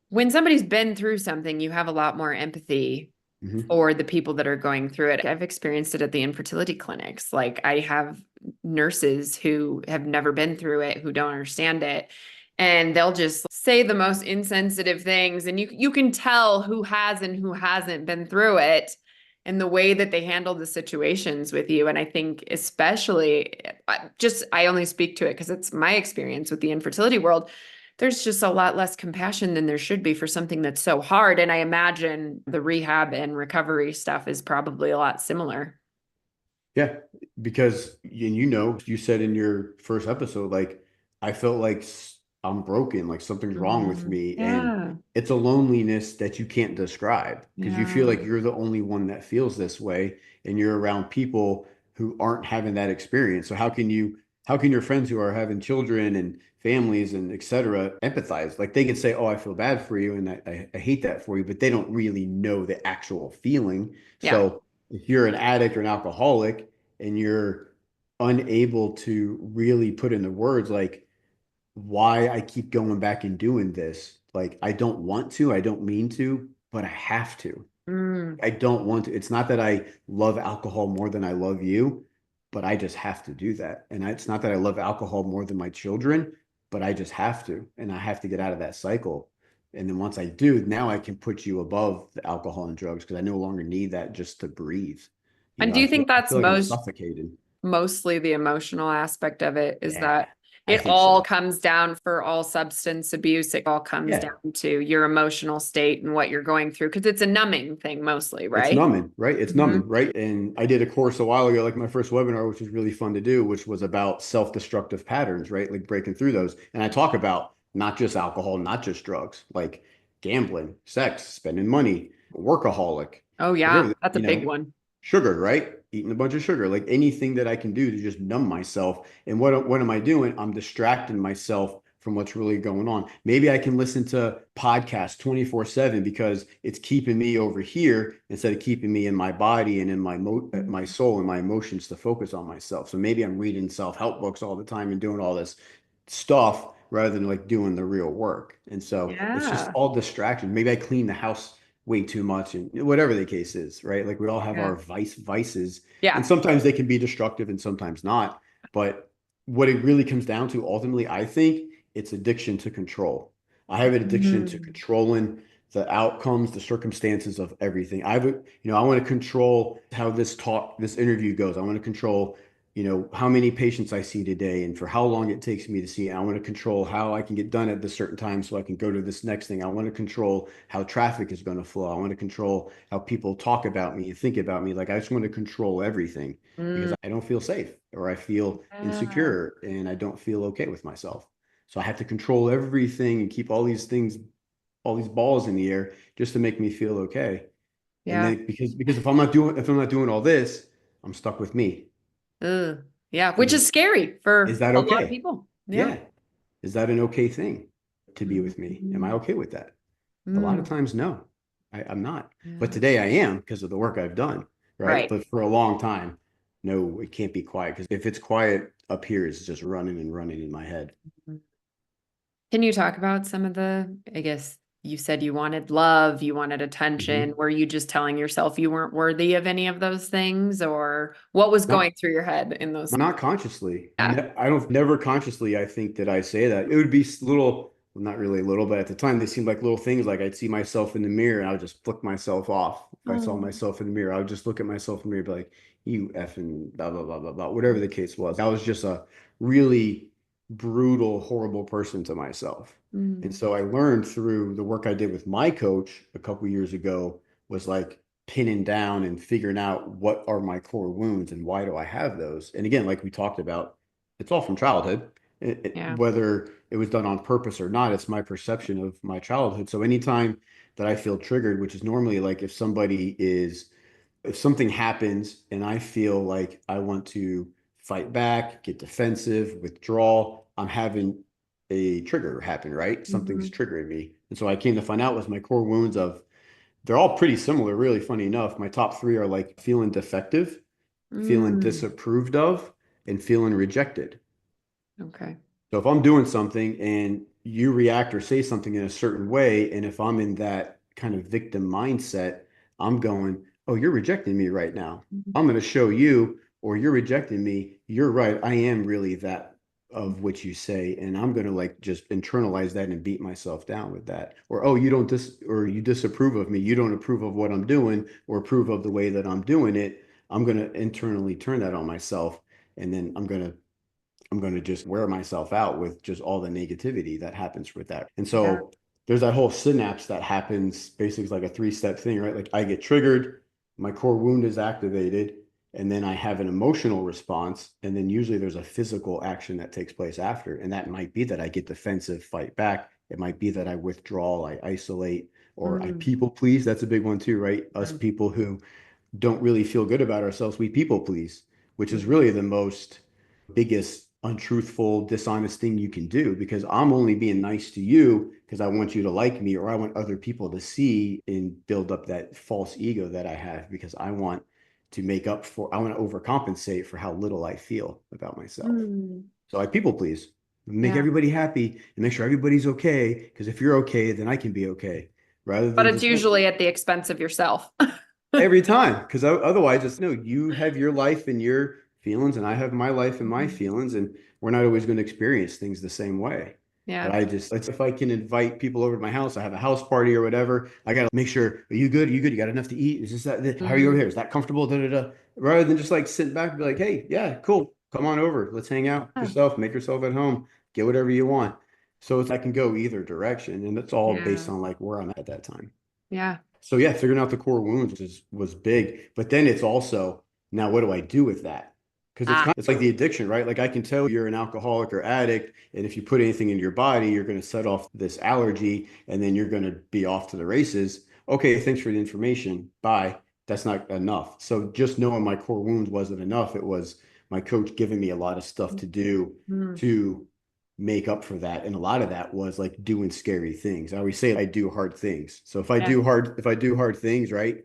when somebody's been through something, you have a lot more empathy Hmm. for the people that are going through it. I've experienced it at the infertility clinics. Like I have nurses who have never been through it, who don't understand it, and they'll just say the most insensitive things, and you can tell who has and who hasn't been through it and the way that they handle the situations with you. And I think especially I only speak to it because it's my experience with the infertility world. There's just a lot less compassion than there should be for something that's so hard. And I imagine the rehab and recovery stuff is probably a lot similar. Yeah, because and you said in your first episode, like I felt like I'm broken, like something's wrong with Mhm. me, and Yeah. it's a loneliness that you can't describe because you feel Yeah. like you're the only one that feels this way, and you're around people who aren't having that experience. So how can your friends who are having children and families and et cetera empathize? Like they can say, "Oh, I feel bad for you," and I hate that for you, but they don't really know the actual feeling. Yeah. So if you're an addict or an alcoholic and you're unable to really put into words like why I keep going back and doing this, like I don't want to, I don't mean to, but I have to. Mm. I don't want to. It's not that I love alcohol more than I love you, but I just have to do that. And it's not that I love alcohol more than my children, but I just have to. And I have to get out of that cycle. And then once I do, now I can put you above the alcohol and drugs because I no longer need that just to breathe. And do you think I that's feel like I'm suffocated. mostly the emotional aspect of it? Is Yeah, that I it think all so. comes down for all substance abuse? It all comes Yeah. down to your emotional state and what you're going through because it's a numbing thing mostly, It's right? numbing, right? It's Hmm. numbing, right? And I did a course a while ago, like my first webinar, which was really fun to do, which was about self-destructive patterns, right? Like breaking through those. And I talk about not just alcohol, not just drugs, like gambling, sex, spending money, workaholic, Oh yeah, whatever, that's a big one. sugar, right? Eating a bunch of sugar, like anything that I can do to just numb myself. And what am I doing? I'm distracting myself from what's really going on. Maybe I can listen to podcasts 24/7 because it's keeping me over here instead of keeping me in my body and in my Mhm. soul and my emotions to focus on myself. So maybe I'm reading self-help books all the time and doing all this stuff rather than like doing the real work. And so it's just Yeah. all distraction. Maybe I clean the house way too much and whatever the case is, right? Like we all have Yeah. our vices, and Yeah. sometimes they can be destructive and sometimes not. But what it really comes down to ultimately, I think it's addiction to control. I have an addiction to Mhm. controlling the outcomes, the circumstances of everything. I want to control how this interview goes. I want to control how many patients I see today and for how long it takes me to see. I want to control how I can get done at this certain time so I can go to this next thing. I want to control how traffic is going to flow. I want to control how people talk about me and think about me. Like I just want to control everything because Mm, I don't feel safe or I feel yeah. insecure and I don't feel okay with myself. So I have to control everything and keep all these things, all these balls in the air just to make me feel okay. And Yeah. then because if I'm not doing all this, I'm stuck with me. Ugh. Yeah. Which And is scary is for that a lot of okay? people. Yeah. Yeah. Is that an okay thing to be with me? Am I Mm, okay with that? A lot of mm, times, no, I'm not. But yeah. today I am because of the work I've done, right? Right. But for a long time, no, it can't be quiet because if it's quiet up here, it's just running and running in my head. Can you talk about some of I guess you said you wanted love, you wanted attention. Mhm. Were you just telling yourself you weren't worthy of any of those things, or what was going Not through your head in those? Not consciously. Yeah. I don't never consciously. I think that I say that it would be little, well, not really little, but at the time they seemed like little things. Like I'd see myself in the mirror and I would just flick myself off. If I saw Oh. myself in the mirror, I would just look at myself in the mirror, and be like, "You effing blah blah blah blah blah," whatever the case was. I was just a really brutal, horrible person to myself. And Mm, so I learned through the work I did with my coach a couple years ago was like pinning down and figuring out what are my core wounds and why do I have those. And again, like we talked about, it's all from childhood. yeah. Whether it was done on purpose or not, it's my perception of my childhood. So anytime that I feel triggered, which is normally like if something happens and I feel like I want to fight back, get defensive, withdraw, I'm having a trigger happen, right? Something's Mhm. triggering me. And so I came to find out was my core wounds of they're all pretty similar, really funny enough. My top three are like feeling defective, feeling Mm, disapproved of, and feeling rejected. okay. So if I'm doing something and you react or say something in a certain way, and if I'm in that kind of victim mindset, I'm going, oh, you're rejecting me right now. Mhm. I'm going to show you, or you're rejecting me. You're right. I am really that of what you say. And I'm going to like just internalize that and beat myself down with that. Or, oh, or you disapprove of me. You don't approve of what I'm doing or approve of the way that I'm doing it. I'm going to internally turn that on myself. And then I'm going to just wear myself out with just all the negativity that happens with that. And Yeah. so there's that whole synapse that happens basically it's like a three-step thing, right? Like I get triggered, my core wound is activated, and then I have an emotional response. And then usually there's a physical action that takes place after. And that might be that I get defensive, fight back. It might be that I withdraw, I isolate, or I Mm, people please. That's a big one too, right? Us mm, people who don't really feel good about ourselves, we people please, which is mm, really the most biggest untruthful, dishonest thing you can do because I'm only being nice to you because I want you to like me or I want other people to see and build up that false ego that I have because I want to overcompensate for how little I feel about myself. mm. So I people please, make Yeah. everybody happy and make sure everybody's okay because if you're okay, then I can be okay rather But than it's just no. usually at the expense of yourself. Every time, because otherwise, it's no, you have your life and your feelings, and I have my life and my Mhm. feelings, and we're not always going to experience things the same way. But Yeah. if I can invite people over to my house, I have a house party or whatever, I got to make sure, are you good? Are you good? You got enough to eat? Is this that? How are you over here? Mm, Is that comfortable? Da, da, da. Rather than just like sit back and be like, hey, yeah, cool. Come on over. Let's hang out yeah. yourself, make yourself at home, get whatever you want. So I can go either direction. And it's all based Yeah. on like where I'm at that time. Yeah. So yeah, figuring out the core wounds was big. But then it's also now what do I do with that? Because Ah. it's like the addiction, right? Like I can tell you're an alcoholic or addict, and if you put anything in your body, you're going to set off this allergy, and then you're going to be off to the races. Okay, thanks for the information. Bye. That's not enough. So just knowing my core wounds wasn't enough. It was my coach giving me a lot of stuff to do Mm, to make up for that. And a lot of that was like doing scary things. I always say I do hard things. So yeah. if I do hard things, right,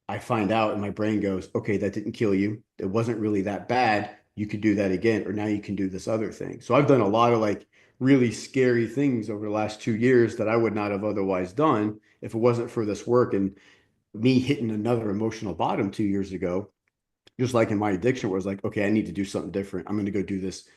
I find out and my brain goes, okay, that didn't kill you. It wasn't really that bad. You could do that again, or now you can do this other thing. So I've done a lot of like really scary things over the last 2 years that I would not have otherwise done if it wasn't for this work and me hitting another emotional bottom 2 years ago just like in my addiction where it's like, okay, I need to do something different. I'm going to go do this.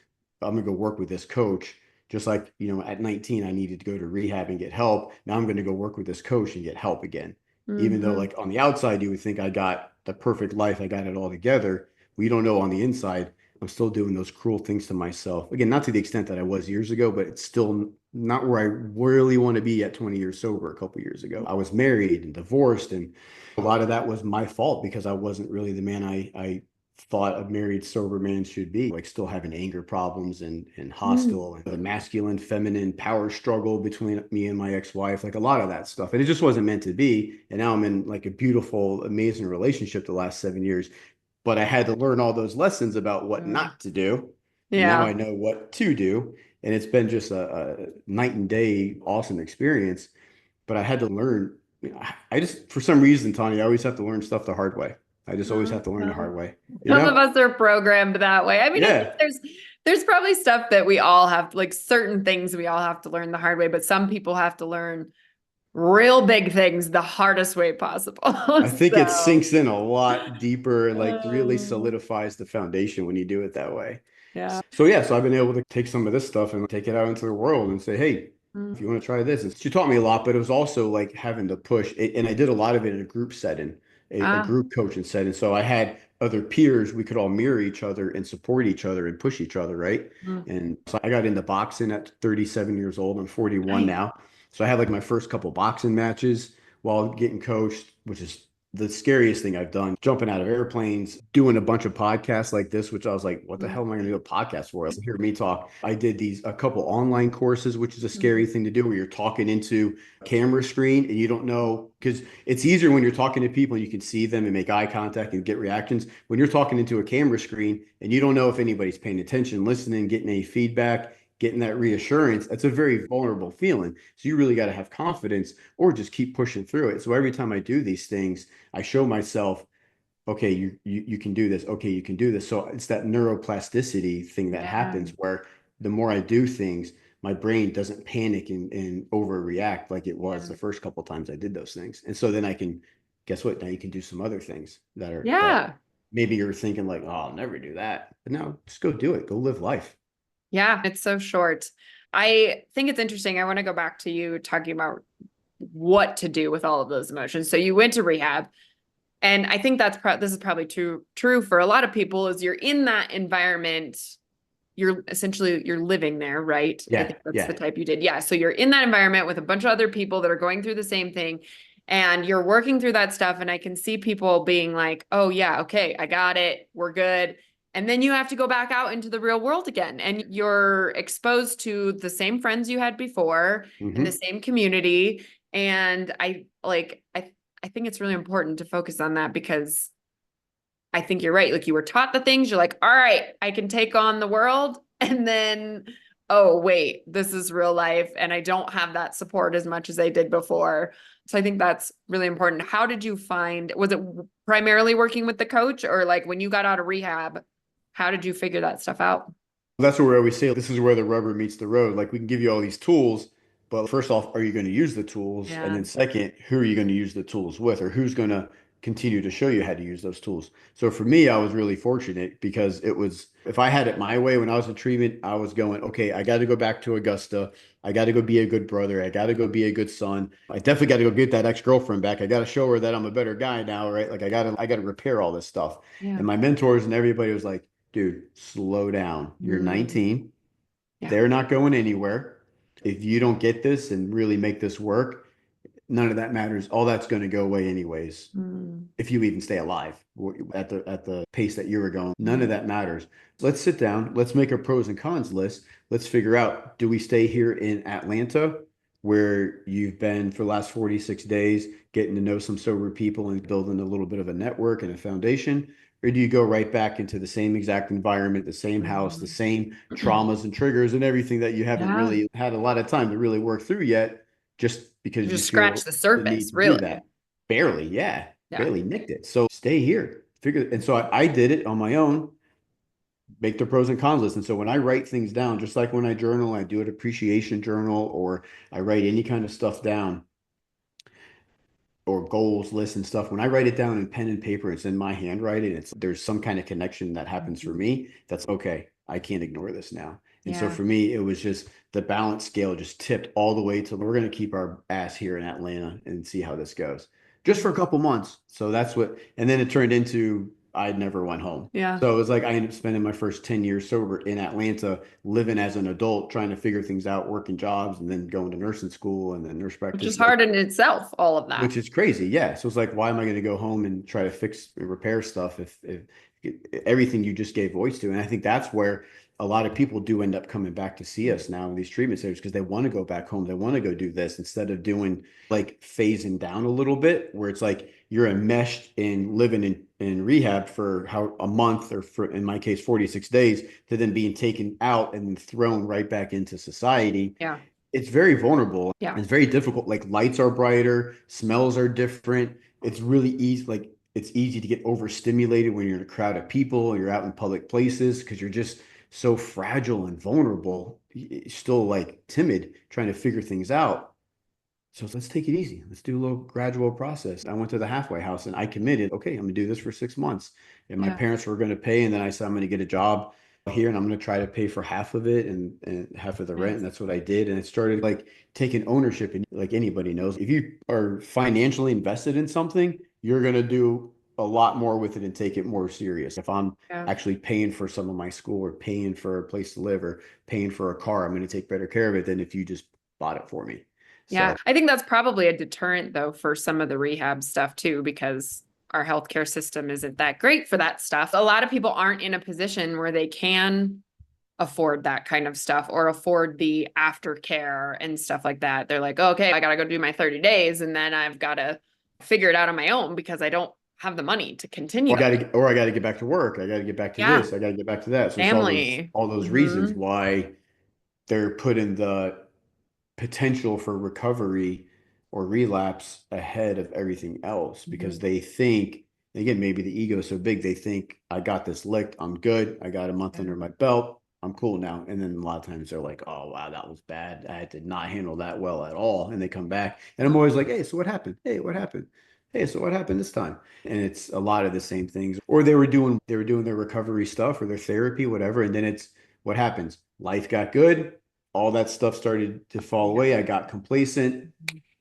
I'm going to go work with this coach. Just like, at 19, I needed to go to rehab and get help. Now I'm going to go work with this coach and get help again. Even though, Mhm. like, on the outside, you would think I got the perfect life, I got it all together. We don't know on the inside. I'm still doing those cruel things to myself. Again, not to the extent that I was years ago, but it's still not where I really want to be at 20 years sober a couple years ago. I was married and divorced, and a lot of that was my fault because I wasn't really the man I thought a married sober man should be. Like still having anger problems and Mm. hostile and the masculine feminine power struggle between me and my ex-wife, like a lot of that stuff. And it just wasn't meant to be. And now I'm in like a beautiful, amazing relationship the last 7 years. But I had to learn all those lessons about what Mm. not to do. And now I Yeah. know what to do. And it's been just a night and day awesome experience. But I had to learn. I just, for some reason, Tony, I always have to learn stuff the hard way. I just always have to learn the Well, hard way, you some of know? us are programmed that way. I mean, I think Yeah. there's probably stuff that we all have, like certain things we all have to learn the hard way, but some people have to learn real big things the hardest way possible. I think it So, sinks in a lot deeper, like really um, solidifies the foundation when you do it that way. yeah. So yeah, so I've been able to take some of this stuff and take it out into the world and say, hey, if Mm. you want to try this, and she taught me a lot, but it was also like having to push it, and I did a lot of it in a group setting, a Ah. group coaching setting. So I had other peers, we could all mirror each other and support each other and push each other, right? Mm. And so I got into boxing at 37 years old. I'm 41 Nice. now. So I had like my first couple boxing matches while getting coached, which is the scariest thing I've done, jumping out of airplanes, doing a bunch of podcasts like this, which I was like, what the hell am I going to do a podcast for? Hear me talk. I did a couple online courses, which is a scary Mm. thing to do where you're talking into a camera screen and you don't know, because it's easier when you're talking to people and you can see them and make eye contact and get reactions. When you're talking into a camera screen and you don't know if anybody's paying attention, listening, getting any feedback, getting that reassurance, that's a very vulnerable feeling. So you really got to have confidence or just keep pushing through it. So every time I do these things, I show myself, okay, you can do this. Okay, you can do this. So it's that neuroplasticity thing that Yeah. happens where the more I do things, my brain doesn't panic and overreact like it was Yeah. the first couple of times I did those things. And so then I can, guess what? Now you can do some other things that Yeah. maybe you're thinking like, oh, I'll never do that. But no, just go do it. Go live life. Yeah. It's so short. I think it's interesting. I want to go back to you talking about what to do with all of those emotions. So you went to rehab. And I think this is probably true for a lot of people is you're in that environment, you're living there, right? I Yeah, think that's the yeah. type you did. Yeah. So you're in that environment with a bunch of other people that are going through the same thing and you're working through that stuff. And I can see people being like, oh yeah, okay, I got it. We're good. And then you have to go back out into the real world again. And you're exposed to the same friends you had before in the Hmm. same community. And I think it's really important to focus on that because I think you're right. Like you were taught the things, you're like, all right, I can take on the world. And then, oh, wait, this is real life. And I don't have that support as much as I did before. So I think that's really important. How did you find, was it primarily working with the coach or like when you got out of rehab, how did you figure that stuff out? That's where we always say this is where the rubber meets the road. Like we can give you all these tools, but first off, are you going to use the tools? And Yeah. then second, who are you going to use the tools with, or who's going to continue to show you how to use those tools? So for me, I was really fortunate because it was, if I had it my way when I was in treatment, I was going, okay, I got to go back to Augusta. I got to go be a good brother. I got to go be a good son. I definitely got to go get that ex-girlfriend back. I got to show her that I'm a better guy now, right? Like I got to repair all this stuff. Yeah. And my mentors and everybody was like, dude, slow down. You're Mm. 19. Yeah. They're not going anywhere. If you don't get this and really make this work, none of that matters. All that's going to go away anyways. Mm. If you even stay alive at the pace that you were going, none of Mm. that matters. Let's sit down. Let's make a pros and cons list. Let's figure out, do we stay here in Atlanta where you've been for the last 46 days, getting to know some sober people and building a little bit of a network and a foundation? Or do you go right back into the same exact environment, the same house, the Mm. same traumas and triggers and everything that you haven't Yeah. really had a lot of time to really work through yet, just You because you just scratch feel the the need surface, to do really. that? Barely, yeah, Yeah. barely nicked it. So stay here, figure. And so I did it on my own, make the pros and cons list. And so when I write things down, just like when I journal, I do an appreciation journal or I write any kind of stuff down or goals lists and stuff. When I write it down in pen and paper, it's in my handwriting. It's there's some kind of connection that happens for Mhm. me. That's okay. I can't ignore this now. And so Yeah. for me, it was just the balance scale just tipped all the way to we're going to keep our ass here in Atlanta and see how this goes just for a couple months. So that's what, and then it turned into I never went home. Yeah. So it was like I ended up spending my first 10 years sober in Atlanta, living as an adult, trying to figure things out, working jobs, and then going to nursing school and then nurse Which is practitioner, like, hard in itself, all of that. which is crazy. Yeah. So it's like, why am I going to go home and try to fix, repair stuff if everything you just gave voice to? And I think that's where a lot of people do end up coming back to see us now in these treatment centers because they want to go back home. They want to go do this instead of doing like phasing down a little bit, where it's like you're enmeshed in living in rehab for how a month or for, in my case, 46 days to then being taken out and thrown right back into society. Yeah. It's very vulnerable. Yeah. It's very difficult. Like lights are brighter, smells are different. It's really easy. Like it's easy to get overstimulated when you're in a crowd of people and you're out in public places because you're just so fragile and vulnerable, still like timid, trying to figure things out. So let's take it easy. Let's do a little gradual process. I went to the halfway house and I committed, okay, I'm gonna do this for 6 months. And my Yeah. parents were gonna pay. And then I said, I'm gonna get a job here and I'm gonna try to pay for half of it and half of the rent. Nice. And that's what I did. And it started like taking ownership. And like anybody knows, if you are financially invested in something, you're gonna do a lot more with it and take it more serious. If I'm Yeah. actually paying for some of my school or paying for a place to live or paying for a car, I'm gonna take better care of it than if you just bought it for me. Yeah. So I think that's probably a deterrent though for some of the rehab stuff too, because our healthcare system isn't that great for that stuff. A lot of people aren't in a position where they can afford that kind of stuff or afford the aftercare and stuff like that. They're like, okay, I got to go do my 30 days and then I've got to figure it out on my own because I don't have the money to continue. or I got to get back to work. I got to get back to Yeah. this. I got to get back to that. So it's Family. all those reasons Hmm. why they're putting the potential for recovery or relapse ahead of everything else because Hmm. they think, again, maybe the ego is so big, they think I got this licked, I'm good, I got a month Yeah. under my belt, I'm cool now. And then a lot of times they're like, oh wow, that was bad. I did not handle that well at all. And they come back and I'm always like, hey, so what happened? Hey, what happened? Hey, so what happened this time? And it's a lot of the same things. Or they were doing their recovery stuff or their therapy, whatever. And then it's what happens? Life got good, all that stuff started to fall Yeah. away. I got complacent.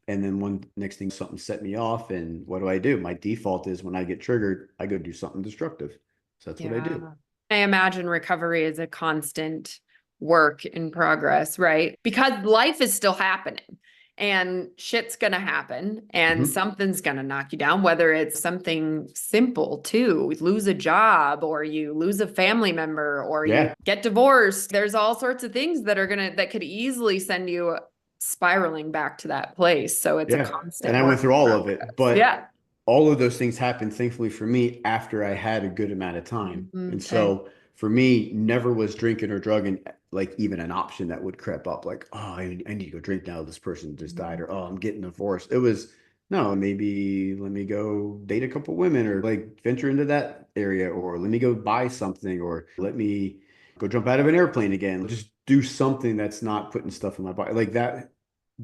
And then one next thing, something set me off. And what do? My default is when I get triggered, I go do something destructive. So that's what I do. Yeah. I imagine recovery is a constant work in progress, right? Because life is still happening and shit's going to happen and Mhm. something's going to knock you down, whether it's something simple too, lose a job or you lose a family member or you Yeah. get divorced. There's all sorts of things that could easily send you spiraling back to that place. So it's a Yeah. And constant I went work through all of it, process. but Yeah. all of those things happened, thankfully for me, after I had a good amount of time. Mhm. And Okay. so for me, never was drinking or drugging like even an option that would creep up, like, oh, I need to go drink now. This person just died, Mhm. or oh, I'm getting divorced. It was no, maybe let me go date a couple women or like venture into that area, or let me go buy something, or let me go jump out of an airplane again. Just do something that's not putting stuff in my body. Like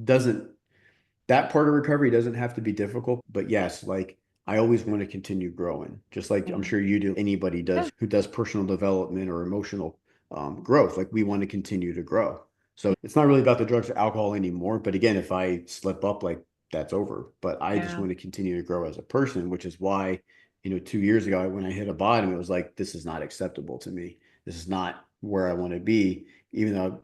doesn't that part of recovery doesn't have to be difficult, but yes, like I always want to continue growing, just like I'm Yeah. sure you do. Anybody Yeah. does who does personal development or emotional growth. Like we want to continue to grow. So it's not really about the drugs or alcohol anymore. But again, if I slip up, like that's over. But I just Yeah. want to continue to grow as a person, which is why, 2 years ago when I hit a bottom, it was like, this is not acceptable to me. This is not where I want to be, even though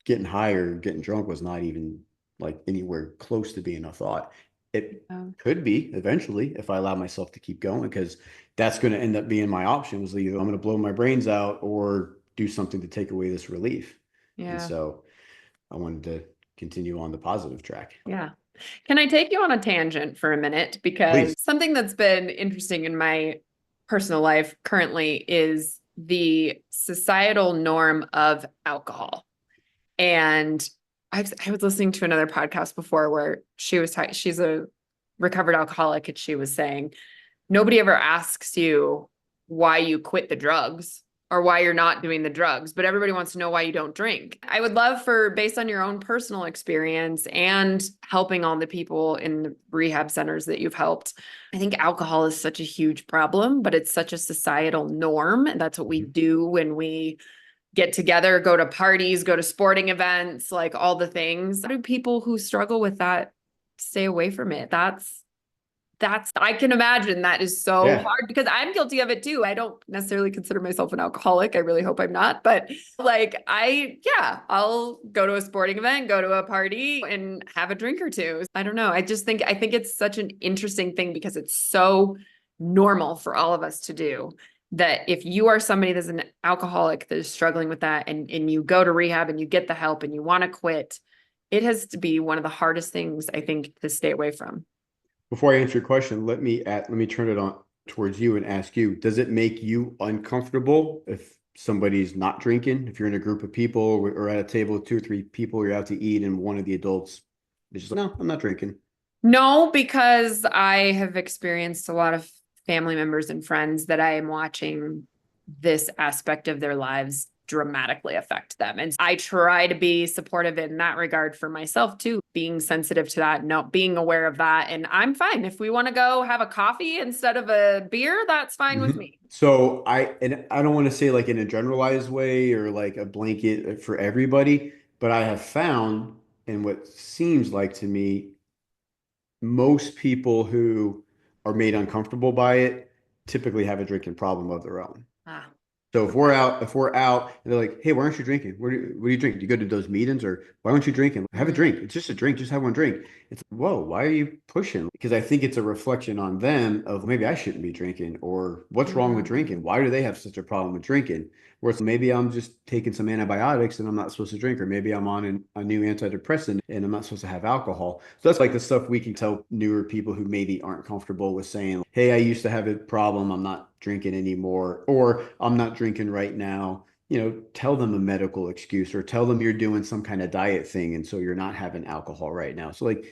getting higher, getting drunk was not even like anywhere close to being a thought. It Yeah. could be eventually if I allow myself to keep going, because that's going to end up being my option was either I'm going to blow my brains out or do something to take away this relief. And Yeah. so I wanted to continue on the positive track. Yeah. Can I take you on a tangent for a minute? Because Please. something that's been interesting in my personal life currently is the societal norm of alcohol. And I was listening to another podcast before where she was talking, she's a recovered alcoholic, and she was saying, nobody ever asks you why you quit the drugs or why you're not doing the drugs, but everybody wants to know why you don't drink. I would love for, based on your own personal experience and helping all the people in the rehab centers that you've helped, I think alcohol is such a huge problem, but it's such a societal norm. And that's what we Mhm. do when we get together, go to parties, go to sporting events, like all the things. How do people who struggle with that stay away from it? That's I can imagine that is so Yeah. hard because I'm guilty of it too. I don't necessarily consider myself an alcoholic. I really hope I'm not, but like yeah, I'll go to a sporting event, go to a party and have a drink or two. I don't know. I think it's such an interesting thing because it's so normal for all of us to do that if you are somebody that's an alcoholic that is struggling with that and you go to rehab and you get the help and you want to quit, it has to be one of the hardest things I think to stay away from. Before I answer your question, let me turn it on towards you and ask you, does it make you uncomfortable if somebody's not drinking? If you're in a group of people or at a table with two or three people, you're out to eat and one of the adults is just like, no, I'm not drinking. No, because I have experienced a lot of family members and friends that I am watching this aspect of their lives dramatically affect them. And I try to be supportive in that regard for myself too, being sensitive to that, no, being aware of that. And I'm fine. If we want to go have a coffee instead of a beer, that's fine with Mhm. me. So I don't want to say like in a generalized way or like a blanket for everybody, but I have found, and what seems like to me, most people who are made uncomfortable by it typically have a drinking problem of their own. Ah. So if we're out and they're like, hey, why aren't you drinking? What do you drink? Do you go to those meetings or why aren't you drinking? Have a Mm. drink. It's just a drink. Just have one drink. It's whoa, why are you pushing? Because I think it's a reflection on them of maybe I shouldn't be drinking or what's wrong with drinking? Mm. Why do they have such a problem with drinking? Whereas maybe I'm just taking some antibiotics and I'm not supposed to drink, or maybe I'm on a new antidepressant and I'm not supposed to have alcohol. So that's like the stuff we can tell newer people who maybe aren't comfortable with saying, hey, I used to have a problem. I'm not drinking anymore, or I'm not drinking right now. Tell them a medical excuse or tell them you're doing some kind of diet thing. And so you're not having alcohol right now. So, like,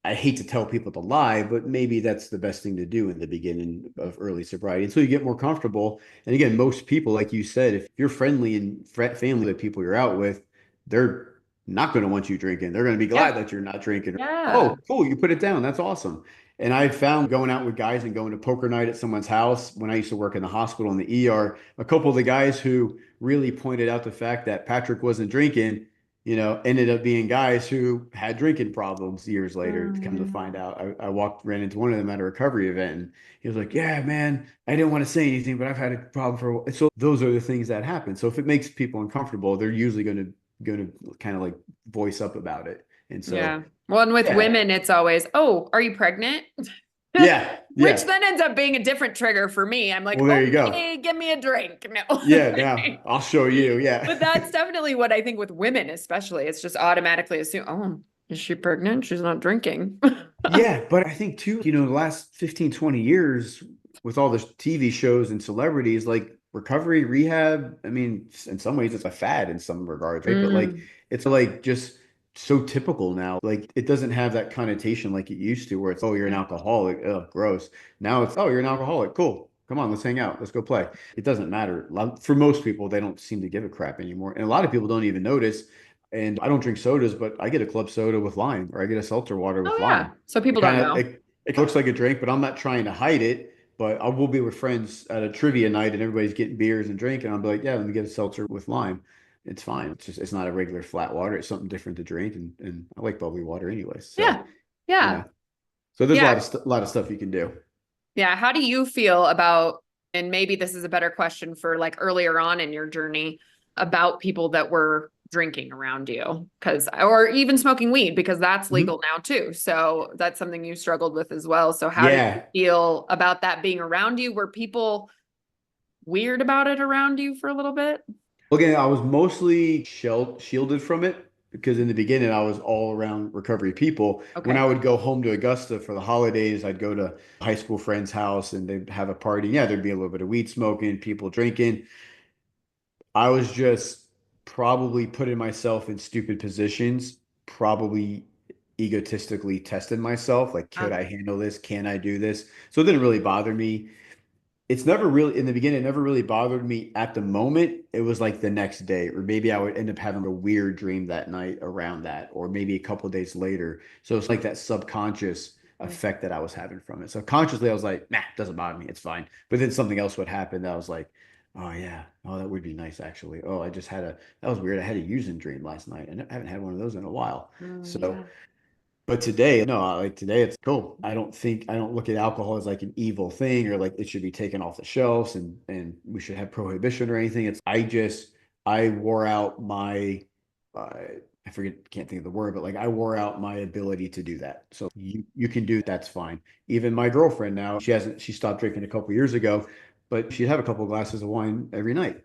I hate to tell people to lie, but maybe that's the best thing to do in the beginning of early sobriety until you get more comfortable. And again, most people, like you said, if you're friendly and family, the people you're out with, they're not going to want you drinking. They're going to be glad Yeah. that you're not drinking. Yeah. Oh, cool, you put it down. That's awesome. And I found going out with guys and going to poker night at someone's house when I used to work in the hospital in the ER, a couple of the guys who really pointed out the fact that Patrick wasn't drinking, ended up being guys who had drinking problems years later. To come to find Mm. out, ran into one of them at a recovery event, and he was like, "Yeah, man, I didn't want to say anything, but I've had a problem for a while." So those are the things that happen. So if it makes people uncomfortable, they're usually going to kind of like voice up about it. And so, Yeah. Well, and with yeah, women, it's always, oh, are you pregnant? yeah, Which yeah. then ends up being a different trigger for me. I'm like, Well, there you go. okay, give me a drink. No. Yeah, now I'll show you. Yeah. But that's definitely what I think with women, especially. It's just automatically assume, oh, is she pregnant? She's not drinking. Yeah, but I think too, the last 15, 20 years with all the TV shows and celebrities, like recovery, rehab, I mean, in some ways it's a fad in some regards, right? But like Mm. it's like just so typical now. Like it doesn't have that connotation like it used to, where it's, oh, you're an Yeah. alcoholic. Ugh, gross. Now it's, oh, you're an alcoholic. Cool. Come on, let's hang out. Let's go play. It doesn't matter. For most people, they don't seem to give a crap anymore. And a lot of people don't even notice. And I don't drink sodas, but I get a club soda with lime or I get a seltzer water Oh, with yeah. lime. So It people don't kind of know. it looks like a drink, but I'm not trying to hide it. But I will be with friends at a trivia night and everybody's getting beers and drinking. I'll be like, yeah, let me get a seltzer with lime. It's fine. It's not a regular flat water. It's something different to drink, and I like bubbly water anyways. So Yeah. Yeah. yeah. So there's Yeah. a lot of stuff you can do. Yeah. How do you feel about, and maybe this is a better question for like earlier on in your journey about people that were drinking around you? Because, or even smoking weed, because that's legal Mhm. now too. So that's something you struggled with as well. So how did you Yeah. feel about that being around you? Were people weird about it around you for a little bit? Again, I was mostly shielded from it because in the beginning I was all around recovery people. When I Okay. would go home to Augusta for the holidays, I'd go to a high school friend's house and they'd have a party. Yeah, there'd be a little bit of weed smoking, people drinking. I was just probably putting myself in stupid positions, probably egotistically testing myself, like, could Ah, I handle this? Can I do this? So it didn't really bother me. It's never really in the beginning, it never really bothered me at the moment. It was like the next day, or maybe I would end up having a weird dream that night around that, or maybe a couple of days later. So it's like that subconscious mm, effect that I was having from it. So consciously, I was like, nah, it doesn't bother me. It's fine. But then something else would happen that I was like, oh yeah, oh that would be nice actually. Oh, that was weird. I had a using dream last night, and I haven't had one of those in a while. So yeah. But today, no, like today it's cool. I don't look at alcohol as like an evil thing or like it should be taken off the shelves and we should have prohibition or anything. I wore out my uh, I forget, can't think of the word, but like I wore out my ability to do that. So you can do that's fine. Even my girlfriend now, she stopped drinking a couple years ago, but she'd have a couple of glasses of wine every night.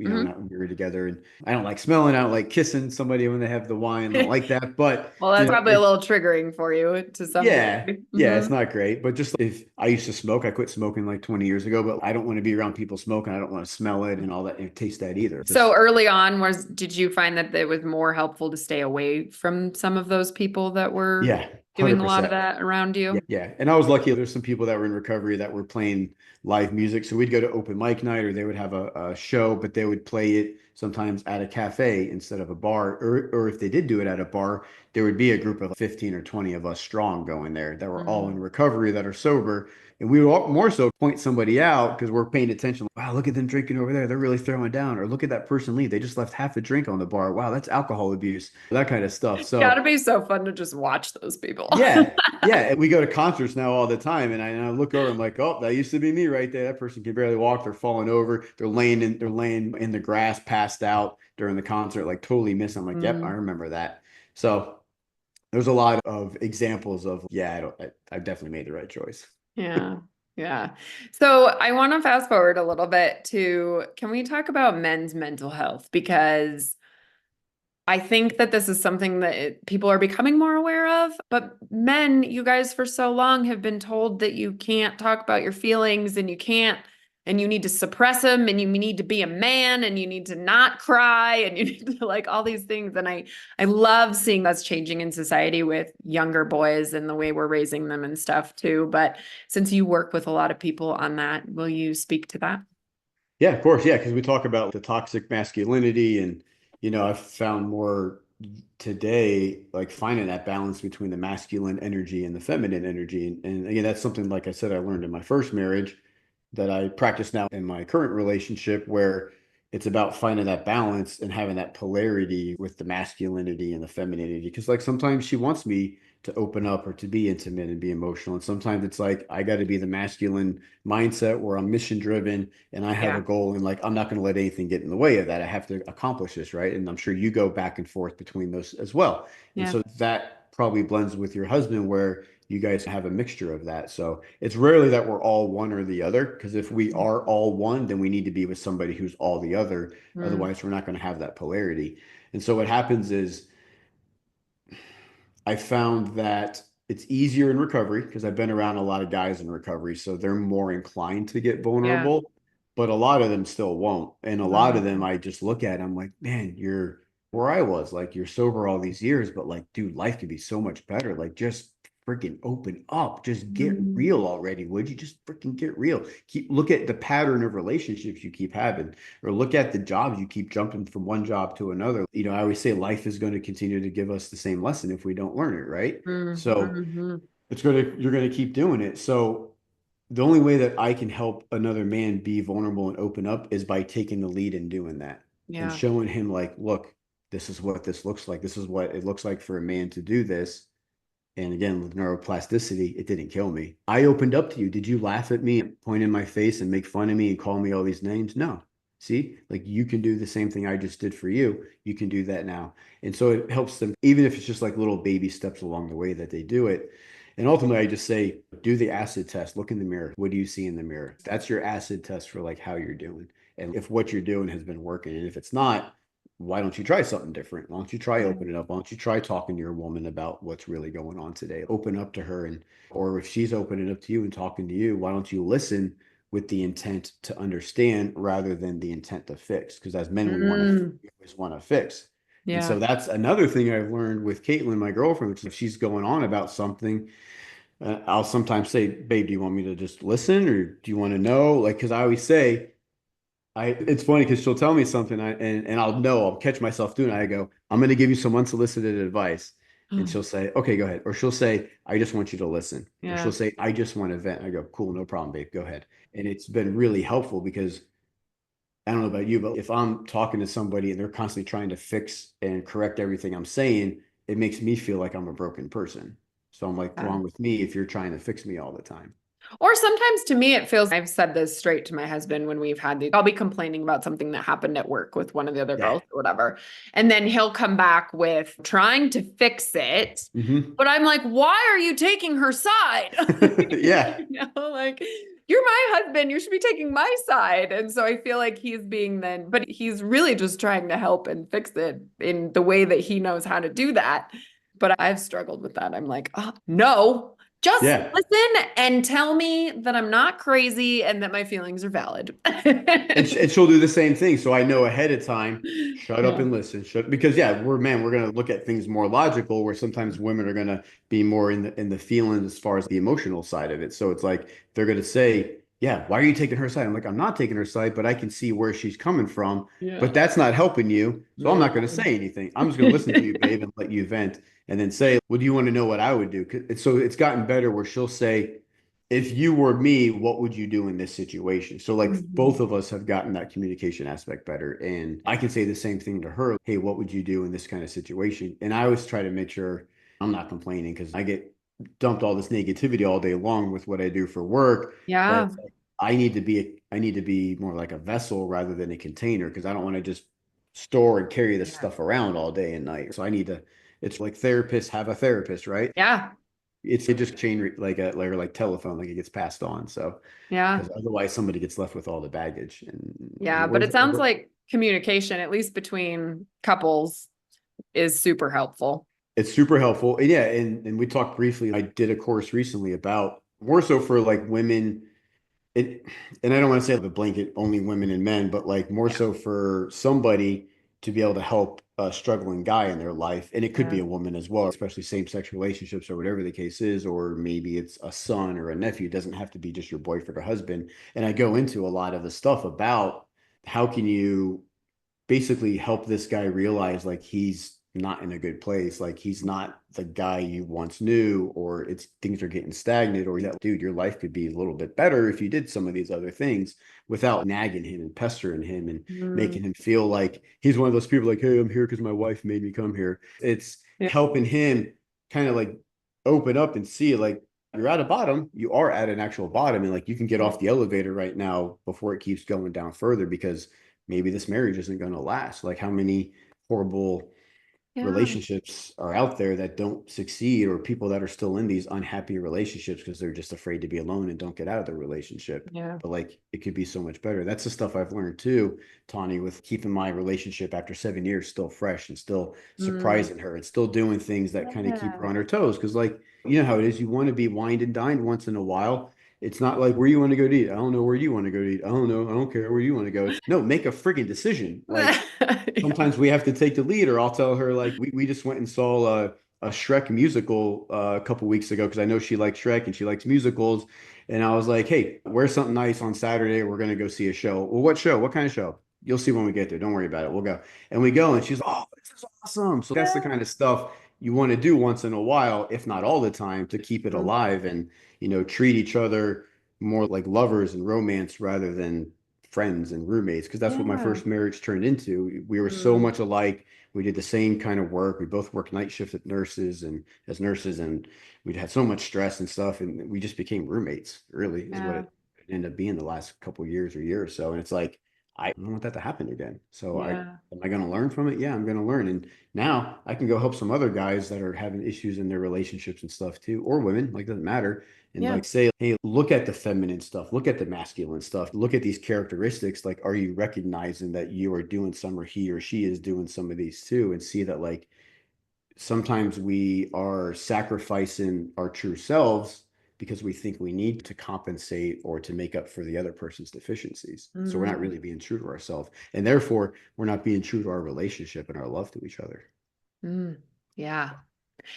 Hmm. Not when we were together. And I don't like smelling, I don't like kissing somebody when they have the wine. I don't like that. But Well, that's probably a little triggering for you to some yeah, degree. yeah, Hmm. it's not great. But just if I used to smoke, I quit smoking like 20 years ago, but I don't want to be around people smoking. I don't want to smell it and all that and taste that either. So Just early on, did you find that it was more helpful to stay away from some of those people that were yeah, doing a lot of 100%. that around Yeah, you? yeah. And I was lucky. There's some people that were in recovery that were playing live music. So we'd go to open mic night or they would have a show, but they would play it sometimes at a cafe instead of a bar. Or if they did do it at a bar, there would be a group of 15 or 20 of us strong going there that were all in Mm. recovery that are sober. And we would more so point somebody out because we're paying attention. Wow, look at them drinking over there. They're really throwing down. Or look at that person leave. They just left half a drink on the bar. Wow, that's alcohol abuse. That kind of stuff. Gotta So be so fun to just watch those people. yeah. Yeah. And we go to concerts now all the time. And I look over, I'm like, oh, that used to be me right there. That person can barely walk. They're falling over. They're laying in the grass, passed out during the concert, like totally missing. I'm like, yep, I Mm, remember that. So there's a lot of examples of, yeah, I've definitely made the right choice. yeah. Yeah. So I want to fast forward a little bit to, can we talk about men's mental health? Because I think that this is something that people are becoming more aware of. But men, you guys for so long have been told that you can't talk about your feelings and you can't, and you need to suppress them and you need to be a man and you need to not cry and you need to like all these things. And I love seeing that's changing in society with younger boys and the way we're raising them and stuff too. But since you work with a lot of people on that, will you speak to that? Yeah, of course. Yeah, because we talk about the toxic masculinity, and I've found more today, like finding that balance between the masculine energy and the feminine energy. And again, that's something, like I said, I learned in my first marriage that I practice now in my current relationship, where it's about finding that balance and having that polarity with the masculinity and the femininity. Because like sometimes she wants me to open up or to be intimate and be emotional. And sometimes it's like I got to be the masculine mindset where I'm mission driven and I have a Yeah. goal and like I'm not going to let anything get in the way of that. I have to accomplish this, right? And I'm sure you go back and forth between those as well. And Yeah. so that probably blends with your husband where you guys have a mixture of that. So it's rarely that we're all one or the other, because if we are all one, then we need to be with somebody who's all the other. Mm, Otherwise, we're not going to have that polarity. And so what happens is I found that it's easier in recovery because I've been around a lot of guys in recovery, so they're more inclined to get yeah. vulnerable, but a lot of them still won't. And a lot of them Mhm. I just look at, I'm like, man, you're where I was, like you're sober all these years, but like, dude, life could be so much better. Like just freaking open up, just get Mhm. real already. Would you just freaking get real? Look at the pattern of relationships you keep having, or look at the jobs you keep jumping from one job to another. I always say life is going to continue to give us the same lesson if we don't learn it, right? Mm, So mhm. you're going to keep doing it. So the only way that I can help another man be vulnerable and open up is by taking the lead in doing that and Yeah. showing him like, look, this is what this looks like. This is what it looks like for a man to do this. And again, with neuroplasticity, it didn't kill me. I opened up to you. Did you laugh at me, point in my face, and make fun of me and call me all these names? No. See, like you can do the same thing I just did for you. You can do that now. And so it helps them, even if it's just like little baby steps along the way that they do it. And ultimately, I just say, do the acid test. Look in the mirror. What do you see in the mirror? That's your acid test for like how you're doing. And if what you're doing has been working, and if it's not, why don't you try something different? Why don't you try Yeah. opening up? Why don't you try talking to your woman about what's really going on today? Open up to her, and or if she's opening up to you and talking to you, why don't you listen with the intent to understand rather than the intent to fix? Because as men, Mm, we always want to fix. And so yeah. that's another thing I've learned with Caitlin, my girlfriend, which is if she's going on about something, I'll sometimes say, babe, do you want me to just listen or do you want to know? Like, because I always say, it's funny because she'll tell me something and I'll catch myself doing it. I go, I'm going to give you some unsolicited advice. And she'll say, okay, go ahead. Or she'll say, I just want you to listen. Or she'll Yeah. say, I just want to vent. I go, cool, no problem, babe. Go ahead. And it's been really helpful because I don't know about you, but if I'm talking to somebody and they're constantly trying to fix and correct everything I'm saying, it makes me feel like I'm a broken person. So I'm like, Yeah. wrong with me if you're trying to fix me all the time. Or sometimes to me, it feels I've said this straight to my husband when we've had I'll be complaining about something that happened at work with one of the other Yeah. girls or whatever. And then he'll come back with trying to fix it. Hmm. But I'm like, why are you taking her side? Yeah. Like, you're my husband. You should be taking my side. And so I feel like he's being but he's really just trying to help and fix it in the way that he knows how to do that. But I've struggled with that. I'm like, oh, no. Just Yeah. listen and tell me that I'm not crazy and that my feelings are valid. And she'll do the same thing. So I know ahead of time, shut up Yeah. and listen. Because yeah, we're gonna look at things more logical, where sometimes women are gonna be more in the feelings as far as the emotional side of it. So it's like they're gonna say, yeah, why are you taking her side? I'm like, I'm not taking her side, but I can see where she's coming from. But Yeah. that's not helping you. So I'm No. not gonna say anything. I'm just gonna listen to you, babe, and let you vent and then say, well, do you want to know what I would do? So it's gotten better where she'll say, if you were me, what would you do in this situation? So like Mhm. both of us have gotten that communication aspect better. And I can say the same thing to her. Hey, what would you do in this kind of situation? And I always try to make sure I'm not complaining because I get dumped all this negativity all day long with what I do for work. That Yeah. it's like, I need to be more like a vessel rather than a container because I don't want to just store and carry this Yeah. stuff around all day and night. So I need to, it's like therapists have a therapist, right? Yeah. It just like a like telephone, like it gets passed on. So Yeah. because otherwise somebody gets left with all the baggage and Yeah. But it it sounds like communication, at least between couples, is super helpful. it's super helpful. And yeah, and we talked briefly. I did a course recently about more so for like women. It and I don't want to say the blanket only women and men, but like more Yeah. so for somebody to be able to help a struggling guy in their life. And it could be Yeah. a woman as well, especially same-sex relationships or whatever the case is, or maybe it's a son or a nephew. It doesn't have to be just your boyfriend or husband. And I go into a lot of the stuff about how can you basically help this guy realize like he's not in a good place, like he's not the guy you once knew, or it's things are getting stagnant, or that dude, your life could be a little bit better if you did some of these other things without nagging him and pestering him and Mm. making him feel like he's one of those people like, hey, I'm here because my wife made me come here. It's Yeah. helping him kind of like open up and see like you're at a bottom, you are at an actual bottom, and like you can get Yeah. off the elevator right now before it keeps going down further because maybe this marriage isn't going to last. Like how many horrible Yeah. relationships are out there that don't succeed, or people that are still in these unhappy relationships because they're just afraid to be alone and don't get out of the relationship. Yeah. But like it could be so much better. That's the stuff I've learned too, Tawny, with keeping my relationship after 7 years still fresh and still Mm. surprising her and still doing things that kind of keep her Yeah. on her toes. Because like you know how it is, you want to be wined and dined once in a while. It's not like where you want to go to eat. I don't know where you want to go to eat. I don't know. I don't care where you want to go. It's no, make a freaking decision. Like Yeah. sometimes we have to take the lead, or I'll tell her like we just went and saw a Shrek musical a couple weeks ago because I know she likes Shrek and she likes musicals, and I was like, hey, wear something nice on Saturday. We're gonna go see a show. Well, what show? What kind of show? You'll see when we get there. Don't worry about it. We'll go. And we go, and she's like, oh, this is awesome. So that's the kind of stuff you want to do once in a while, if not all the time, to keep it Mm. alive and treat each other more like lovers and romance rather than friends and roommates because that's what my Yeah. first marriage turned into. We were so Mm. much alike. We did the same kind of work. We both worked night shift at nurses and as nurses, and we'd had so much stress and stuff, and we just became roommates. Really, is what Yeah. it ended up being the last couple years or year or so. And it's like I don't want that to happen again. So I Yeah. am I going to learn from it? Yeah, I'm going to learn. And now I can go help some other guys that are having issues in their relationships and stuff too, or women. Like doesn't matter and Yeah. like say, hey, look at the feminine stuff, look at the masculine stuff, look at these characteristics. Like, are you recognizing that you are doing some, or he or she is doing some of these too, and see that like sometimes we are sacrificing our true selves because we think we need to compensate or to make up for the other person's deficiencies. So we're not Mm. really being true to ourselves. And therefore, we're not being true to our relationship and our love to each other. Mm. Yeah.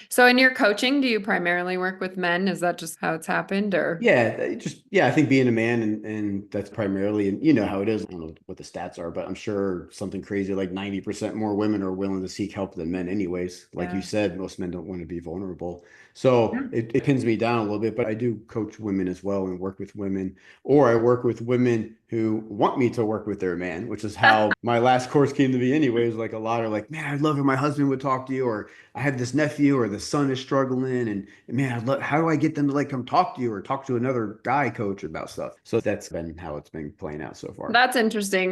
So in your coaching, do you primarily work with men? Is that just how it's happened or? Yeah, I think being a man and that's primarily, and you know how it is. I don't know what the stats are, but I'm sure something crazy like 90% more women are willing to seek help than men anyways. Like you Yeah. said, most men don't want to be vulnerable. So Yeah. it pins me down a little bit, but I do coach women as well and work with women, or I work with women who want me to work with their man, which is how my last course came to be anyways. Like a lot are like, man, I'd love if my husband would talk to you, or I have this nephew or the son is struggling and man, how do I get them to like come talk to you or talk to another guy coach about stuff? So that's been how it's been playing out so far. That's interesting.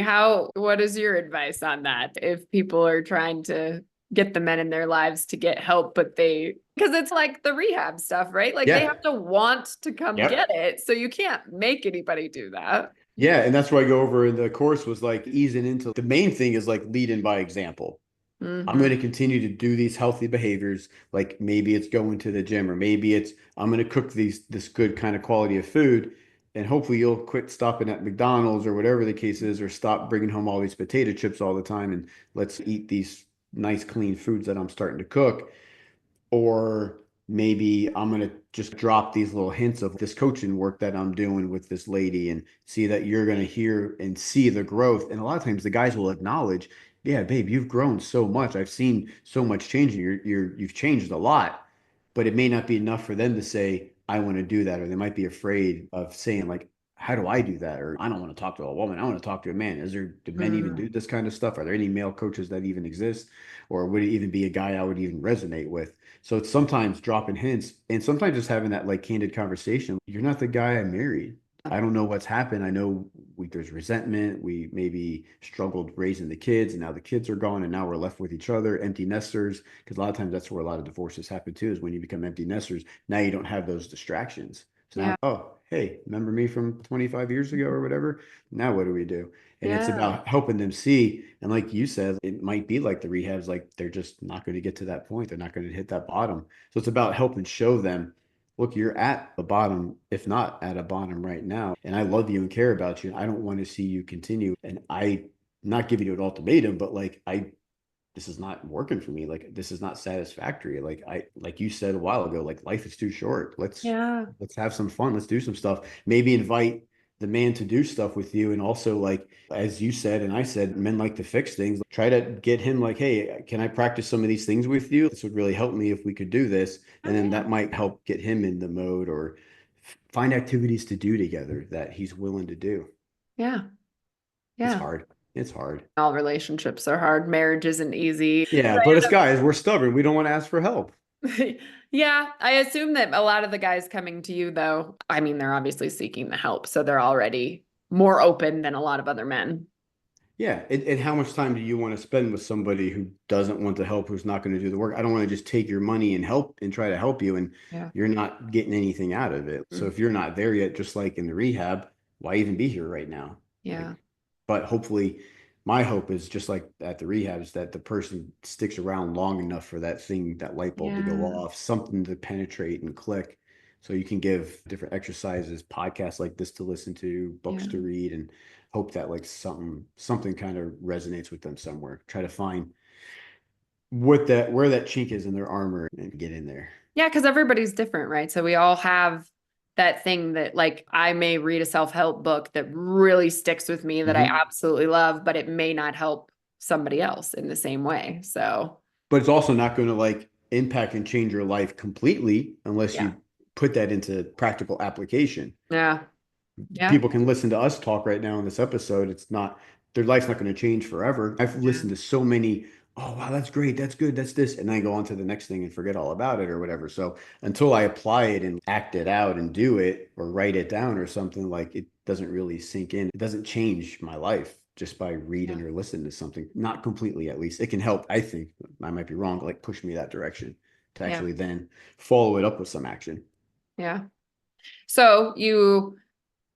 What is your advice on that? If people are trying to get the men in their lives to get help, but because it's like the rehab stuff, right? Like they Yeah. have to want to come get Yep. it. So you can't make anybody do that. Yeah. And that's what I go over in the course was like easing into the main thing is like lead in by example. I'm Hmm. going to continue to do these healthy behaviors. Like maybe it's going to the gym, or maybe it's I'm going to cook this good kind of quality of food. And hopefully you'll quit stopping at McDonald's or whatever the case is, or stop bringing home all these potato chips all the time. And let's eat these nice, clean foods that I'm starting to cook. Or maybe I'm going to just drop these little hints of this coaching work that I'm doing with this lady and see that you're going to hear and see the growth. And a lot of times the guys will acknowledge, yeah, babe, you've grown so much. I've seen so much change. You've changed a lot, but it may not be enough for them to say, I want to do that. Or they might be afraid of saying like, how do I do that? Or I don't want to talk to a woman. I want to talk to a man. Do men even do this kind of stuff? Are there any male coaches that even exist? Or would it even be a guy I would even resonate with? So it's sometimes dropping hints and sometimes just having that like candid conversation. You're not the guy I married. I don't know what's happened. I know there's resentment. We maybe struggled raising the kids and now the kids are gone and now we're left with each other, empty nesters. Because a lot of times that's where a lot of divorces happen too, is when you become empty nesters. Now you don't have those distractions. So now, Yeah. oh, hey, remember me from 25 years ago or whatever? Now what do we do? And it's Yeah. about helping them see. And like you said, it might be like the rehabs, like they're just not going to get to that point. They're not going to hit that bottom. So it's about helping show them, look, you're at the bottom, if not at a bottom right now. And I love you and care about you. I don't want to see you continue. And I not giving you an ultimatum, but like this is not working for me. Like this is not satisfactory. Like you said a while ago, like life is too short. Yeah. Let's have some fun. Let's do some stuff. Maybe invite the man to do stuff with you. And also like, as you said, and I said, men like to fix things. Try to get him like, hey, can I practice some of these things with you? This would really help me if we could do this. Oh And then yeah. that might help get him in the mode or find activities to do together that he's willing to do. Yeah. It's Yeah. hard. It's hard. All relationships are hard. Marriage isn't easy. Yeah, but as guys, we're stubborn. We don't want to ask for help. Yeah, I assume that a lot of the guys coming to you, though, I mean, they're obviously seeking the help, so they're already more open than a lot of other men. Yeah, and how much time do you want to spend with somebody who doesn't want to help, who's not going to do the work? I don't want to just take your money and help and try to help you, and Yeah. you're not getting anything out of it. So Mm. if you're not there yet, just like in the rehab, why even be here right now? Yeah. Like, but hopefully, my hope is just like at the rehabs that the person sticks around long enough for that thing, that light bulb to go Yeah. off, something to penetrate and click. So you can give different exercises, podcasts like this to listen to, books to Yeah. read, and hope that like something kind of resonates with them somewhere. Try to find where that chink is in their armor and get in there. Yeah, because everybody's different, right? So we all have that thing that, like, I may read a self-help book that really sticks with me that I Mhm. absolutely love, but it may not help somebody else in the same way. So, But it's also not going to like impact and change your life completely unless yeah. you put that into practical application. Yeah. Yeah. People can listen to us talk right now in this episode. It's not their life's not going to change forever. I've Yeah. listened to so many, oh wow, that's great, that's good, that's this, and then I go on to the next thing and forget all about it or whatever. So until I apply it and act it out and do it or write it down or something, like it doesn't really sink in. It doesn't change my life just by reading Yeah. or listening to something. Not completely, at least. It can help, I think. I might be wrong, but like push me that direction to Yeah. actually then follow it up with some action. Yeah. So you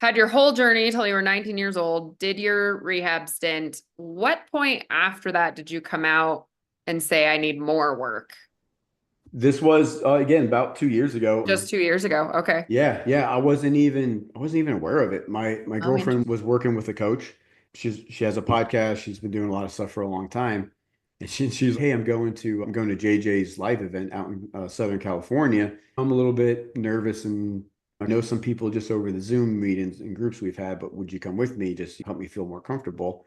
had your whole journey till you were 19 years old, did your rehab stint. What point after that did you come out and say, I need more work? This was again about 2 years ago, or Just 2 years ago. Okay. yeah, I wasn't even aware of it. My Oh, girlfriend interesting. was working with a coach. She has a podcast. She's been doing a lot of stuff for a long time. And she's, hey, I'm going to JJ's live event out in Southern California. I'm a little bit nervous, and I know some people just over the Zoom meetings and groups we've had, but would you come with me just to help me feel more comfortable?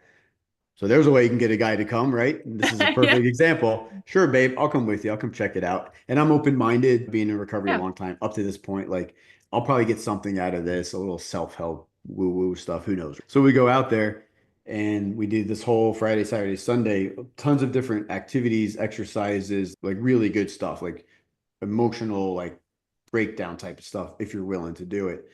So there's a way you can get a guy to come, right? And this is a Yeah. perfect example. Sure, babe, I'll come with you. I'll come check it out. And I'm open-minded, being in recovery a Yeah. long time up to this point. Like, I'll probably get something out of this, a little self-help, woo-woo stuff. Who knows? So we go out there and we did this whole Friday, Saturday, Sunday, tons of different activities, exercises, like really good stuff, like emotional, like breakdown type of stuff, if you're willing to do it.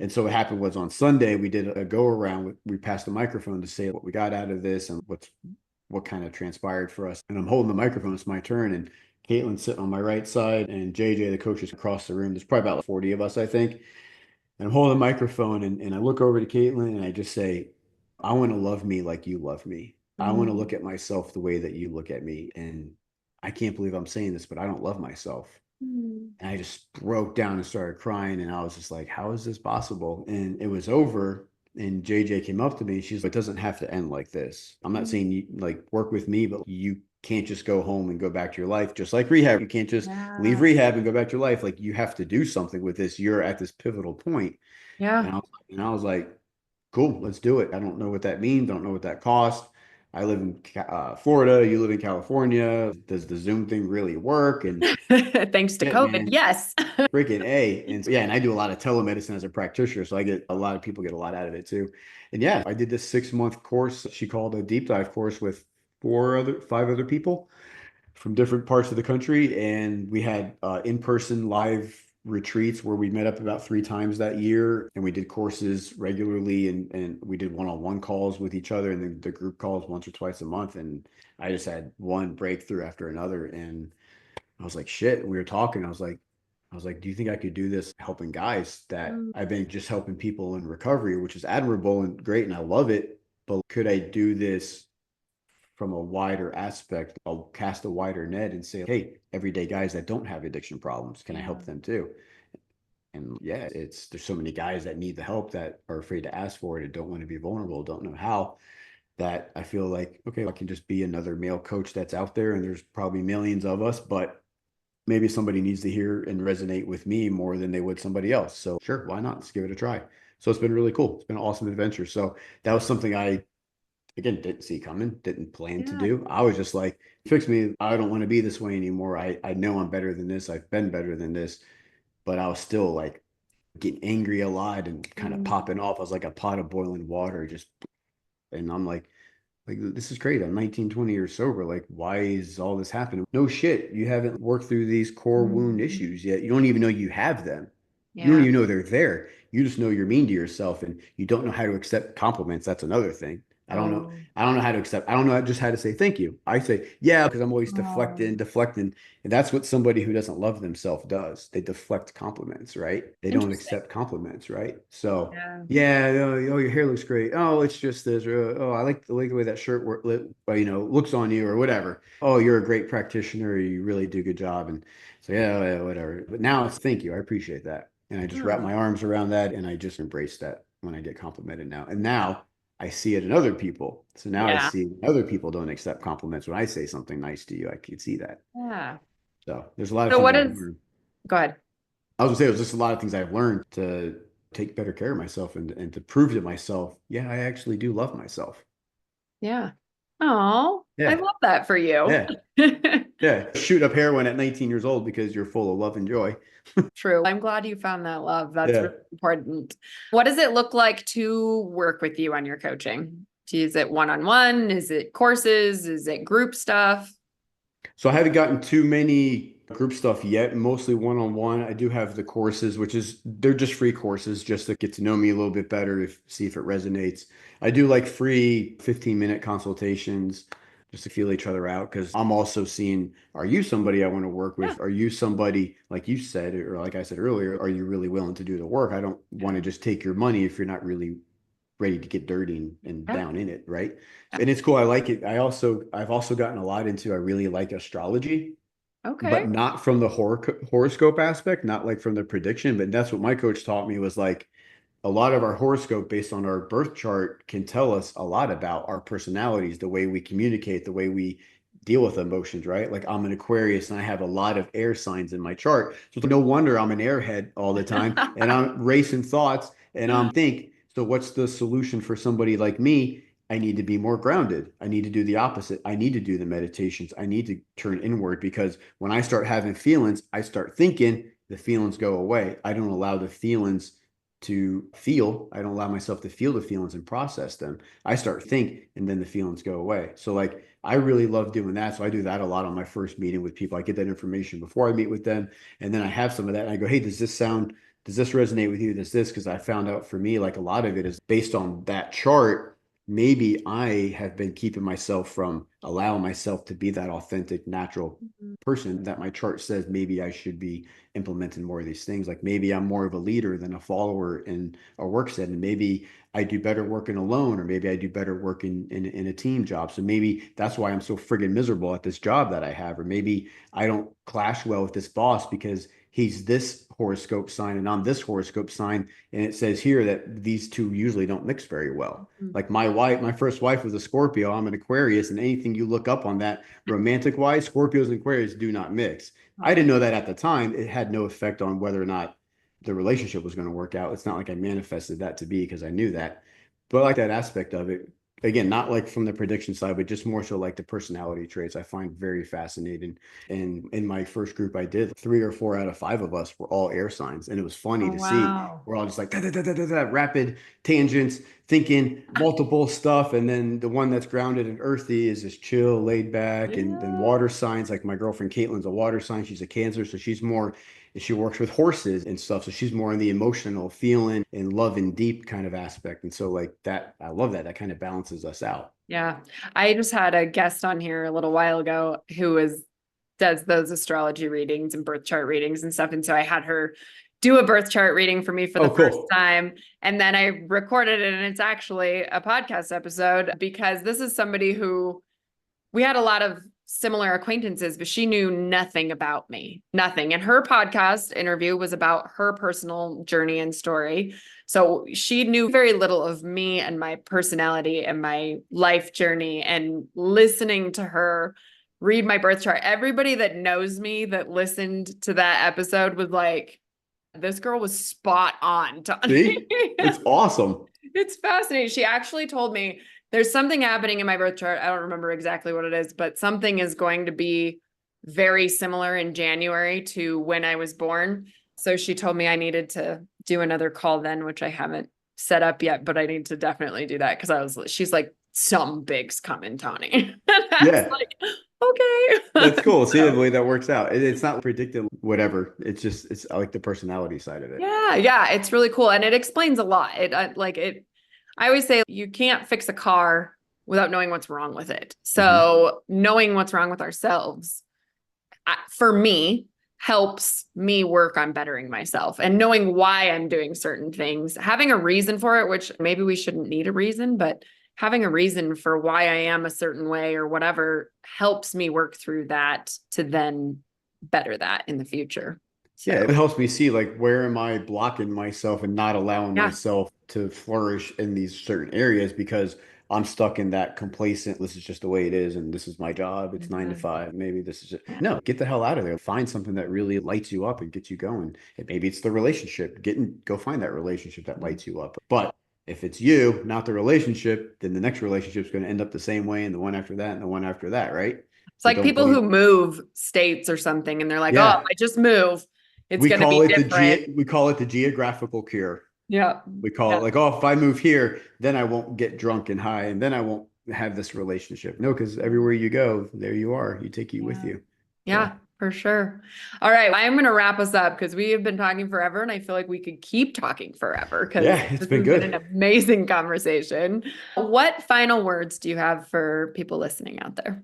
And so what happened was on Sunday, we did a go around. We passed the microphone to say what we got out of this and what kind of transpired for us. And I'm holding the microphone. It's my turn. And Caitlin's sitting on my right side, and JJ, the coach, is across the room. There's probably about 40 of us, I think. And I'm holding the microphone, and I look over to Caitlin and I just say, I want to love me like you love me. I want to look Mm. at myself the way that you look at me. And I can't believe I'm saying this, but I don't love myself. Mm. And I just broke down and started crying. And I was just like, how is this possible? And it was over. And JJ came up to me. She's like, it doesn't have to end like this. I'm not saying you like work with me, but you can't just go home and go back to your life. Just like rehab, you can't just leave Yeah. rehab and go back to your life. Like you have to do something with this. You're at this pivotal point. Yeah. And I was like, cool, let's do it. I don't know what that means. Don't know what that costs. I live in Florida. You live in California. Does the Zoom thing really work? And Thanks to shit, COVID. man. Yes. Freaking A. And so, yeah, and I do a lot of telemedicine as a practitioner. So I get a lot of people get a lot out of it too. And yeah, I did this 6 month course. She called a deep dive course with 5 other people from different parts of the country. And we had in-person live retreats where we met up about 3 times that year. And we did courses regularly, and we did one-on-one calls with each other, and then the group calls once or twice a month. And I just had one breakthrough after another. And I was like, shit, we were talking. I was like, do you think I could do this helping guys that Mm. I've been just helping people in recovery, which is admirable and great, and I love it. But could I do this from a wider aspect? I'll cast a wider net and say, hey, everyday guys that don't have addiction problems, can I Yeah. help them too? And yeah, there's so many guys that need the help that are afraid to ask for it and don't want to be vulnerable, don't know how, that I feel like, okay, I can just be another male coach that's out there, and there's probably millions of us, but maybe somebody needs to hear and resonate with me more than they would somebody else. So sure, why not? Let's give it a try. So it's been really cool. It's been an awesome adventure. So that was something I, again, didn't see coming, didn't plan to Yeah. do. I was just like, fix me. I don't want to be this way anymore. I know I'm better than this. I've been better than this, but I was still like getting angry a lot and kind of Mm. popping off. I was like a pot of boiling water, just, and I'm like, this is crazy. I'm 19, 20 years sober. Like, why is all this happening? No shit. You haven't worked through these core wound Mm. issues yet. You don't even know you have them. You don't Yeah. even know they're there. You just know you're mean to yourself, and you don't know how to accept compliments. That's another thing. I don't know. Oh. I don't know how to accept. I don't know just how to say thank you. I say, yeah, because I'm always Oh. deflecting. And that's what somebody who doesn't love themselves does. They deflect compliments, right? They don't Interesting. accept compliments, right? So Yeah. yeah, oh, your hair looks great. Oh, it's just this. Or, oh, I like the way that shirt looks on you, or whatever. Oh, you're a great practitioner. You really do a good job. And so yeah, yeah, whatever. But now it's thank you. I appreciate that. And I just wrap Oh. my arms around that, and I just embrace that when I get complimented now. And now I see it in other people. So now I Yeah. see other people don't accept compliments when I say something nice to you. I can see that. Yeah. So there's a lot of So things what I've is, learned. go ahead. I was gonna say there's just a lot of things I've learned to take better care of myself, and to prove to myself, yeah, I actually do love myself. Yeah. Oh, I Yeah, love that for you. yeah, yeah. Shoot up heroin at 19 years old because you're full of love and joy. True. I'm glad you found that love. That's Yeah. really important. What does it look like to work with you on your coaching? Is it one-on-one? Is it courses? Is it group stuff? So I haven't gotten too many group stuff yet, mostly one-on-one. I do have the courses, which is they're just free courses just to get to know me a little bit better, if see if it resonates. I do like free 15-minute consultations just to feel each other out, because I'm also seeing, are you somebody I want to work Yeah. with? Are you somebody, like you said, or like I said earlier, are you really willing to do the work? I don't want to Yeah. just take your money if you're not really ready to get dirty and Yeah. down in it, right? And it's cool. I like it. I've also gotten a lot into, I really like astrology, but Okay. not from the horoscope aspect, not like from the prediction. But that's what my coach taught me, was like a lot of our horoscope based on our birth chart can tell us a lot about our personalities, the way we communicate, the way we deal with emotions, right? Like I'm an Aquarius and I have a lot of air signs in my chart. So no wonder I'm an airhead all the time and I'm racing thoughts and so what's the solution for somebody like me? I need to be more grounded. I need to do the opposite. I need to do the meditations. I need to turn inward because when I start having feelings, I start thinking, the feelings go away. I don't allow the feelings to feel. I don't allow myself to feel the feelings and process them. I start think and then the feelings go away. So like I really love doing that. So I do that a lot on my first meeting with people. I get that information before I meet with them. And then I have some of that and I go, hey, does this resonate with you? Does this? Because I found out for me, like a lot of it is based on that chart. Maybe I have been keeping myself from allowing myself to be that authentic, natural person that my chart says maybe I should be implementing more of these things. Like maybe I'm more of a leader than a follower in a work setting. Maybe I do better working alone, or maybe I do better working in a team job. So maybe that's why I'm so friggin' miserable at this job that I have. Or maybe I don't clash well with this boss because he's this horoscope sign and I'm this horoscope sign. And it says here that these two usually don't mix very well. Like my first wife was a Scorpio. I'm an Aquarius, and anything you look up on that romantic wise, Scorpios and Aquarius do not mix. I didn't know that at the time. It had no effect on whether or not the relationship was going to work out. It's not like I manifested that to be because I knew that. But I like that aspect of it. Again, not like from the prediction side, but just more so like the personality traits I find very fascinating. And in my first group I did, 3 or 4 out of 5 of us were all air signs. And it was funny Oh, to see. wow. We're all just like da, da, da, da, da, da, rapid tangents, thinking multiple stuff. And then the one that's grounded and earthy is just chill, laid back. And then Yeah. water signs, like my girlfriend Caitlin's a water sign. She's a Cancer. So she's more, she works with horses and stuff. So she's more in the emotional, feeling and love and deep kind of aspect. And so like that, I love that. That kind of balances us out. Yeah. I just had a guest on here a little while ago who does those astrology readings and birth chart readings and stuff. And so I had her do a birth chart reading for me for the Oh, first cool. time. And then I recorded it, and it's actually a podcast episode because this is somebody who we had a lot of similar acquaintances, but she knew nothing about me, nothing. And her podcast interview was about her personal journey and story. So she knew very little of me and my personality and my life journey. And listening to her read my birth chart, everybody that knows me that listened to that episode was like, this girl was spot on, Tony. See, it's awesome. It's fascinating. She actually told me there's something happening in my birth chart. I don't remember exactly what it is, but something is going to be very similar in January to when I was born. So she told me I needed to do another call then, which I haven't set up yet, but I need to definitely do that because she's like, some big's coming, Tony. And I was Yeah. like, okay. That's cool. See the So, way that works out. It's not predicted, whatever. It's just, it's I like the personality side of it. yeah, it's really cool. And it explains a lot. I always say you can't fix a car without knowing what's wrong with it. Mhm. So knowing what's wrong with ourselves, for me, helps me work on bettering myself and knowing why I'm doing certain things, having a reason for it, which maybe we shouldn't need a reason, but having a reason for why I am a certain way or whatever helps me work through that to then better that in the future. Yeah, it So, helps me see like where am I blocking myself and not allowing yeah. myself to flourish in these certain areas because I'm stuck in that complacent, this is just the way it is, and this is my job. It's 9 to 5. Maybe this is just no, get the hell out of there. Find something that really lights you up and gets you going. And maybe it's the relationship. Go find that relationship that lights you up. But if it's you, not the relationship, then the next relationship is going to end up the same way, and the one after that, and the one after that, right? It's So like don't people blame. who move states or something and they're like, oh, if Yeah, I just move, it's going to be different. we call it the geographical cure. Yeah. We call Yeah. it like, oh, if I move here, then I won't get drunk and high, and then I won't have this relationship. No, because everywhere you go, there you are. You take you with Yeah. you. Yeah, So for sure. All right. I'm going to wrap us up because we have been talking forever and I feel like we could keep talking forever because yeah, it's this been has been an good. amazing conversation. What final words do you have for people listening out there?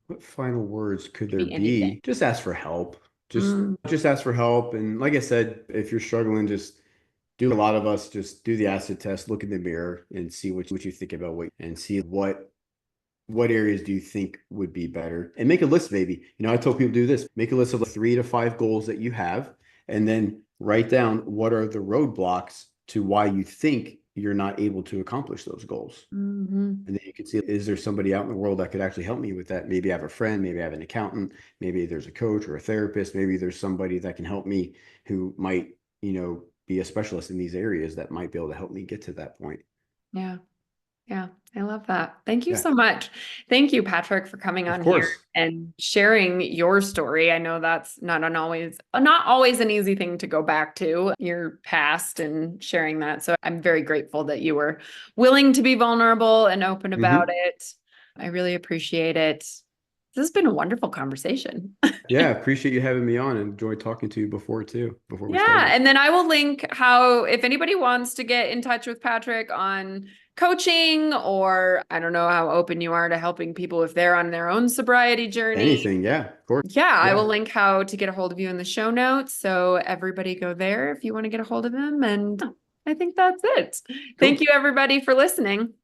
What final words could Could there be anything. be? Just ask for help. Mm, Just ask for help. And like I said, if you're struggling, just do a lot of us just do the acid test, look in the mirror and see what you think about what and see what areas do you think would be better and make a list maybe. I tell people do this, make a list of like 3 to 5 goals that you have and then write down what are the roadblocks to why you think you're not able to accomplish those goals. Hmm. And then you can see, is there somebody out in the world that could actually help me with that? Maybe I have a friend, maybe I have an accountant, maybe there's a coach or a therapist, maybe there's somebody that can help me who might, be a specialist in these areas that might be able to help me get to that point. Yeah. Yeah, I love that. Thank you Yeah, so much. Thank you, Patrick, for coming of on here course. and sharing your story. I know that's not always an easy thing to go back to, your past and sharing that. So I'm very grateful that you were willing to be vulnerable and open about Hmm. it. I really appreciate it. This has been a wonderful conversation. Yeah, I appreciate you having me on and enjoyed talking to you before too, before we Yeah, started. and then I will link how, if anybody wants to get in touch with Patrick on coaching, or I don't know how open you are to helping people if they're on their own sobriety journey. Anything, yeah, of course. Yeah, I will Yeah, link how to get a hold of you in the show notes. So everybody go there if you want to get a hold of him. And I think that's it. Thank cool. you, everybody, for listening.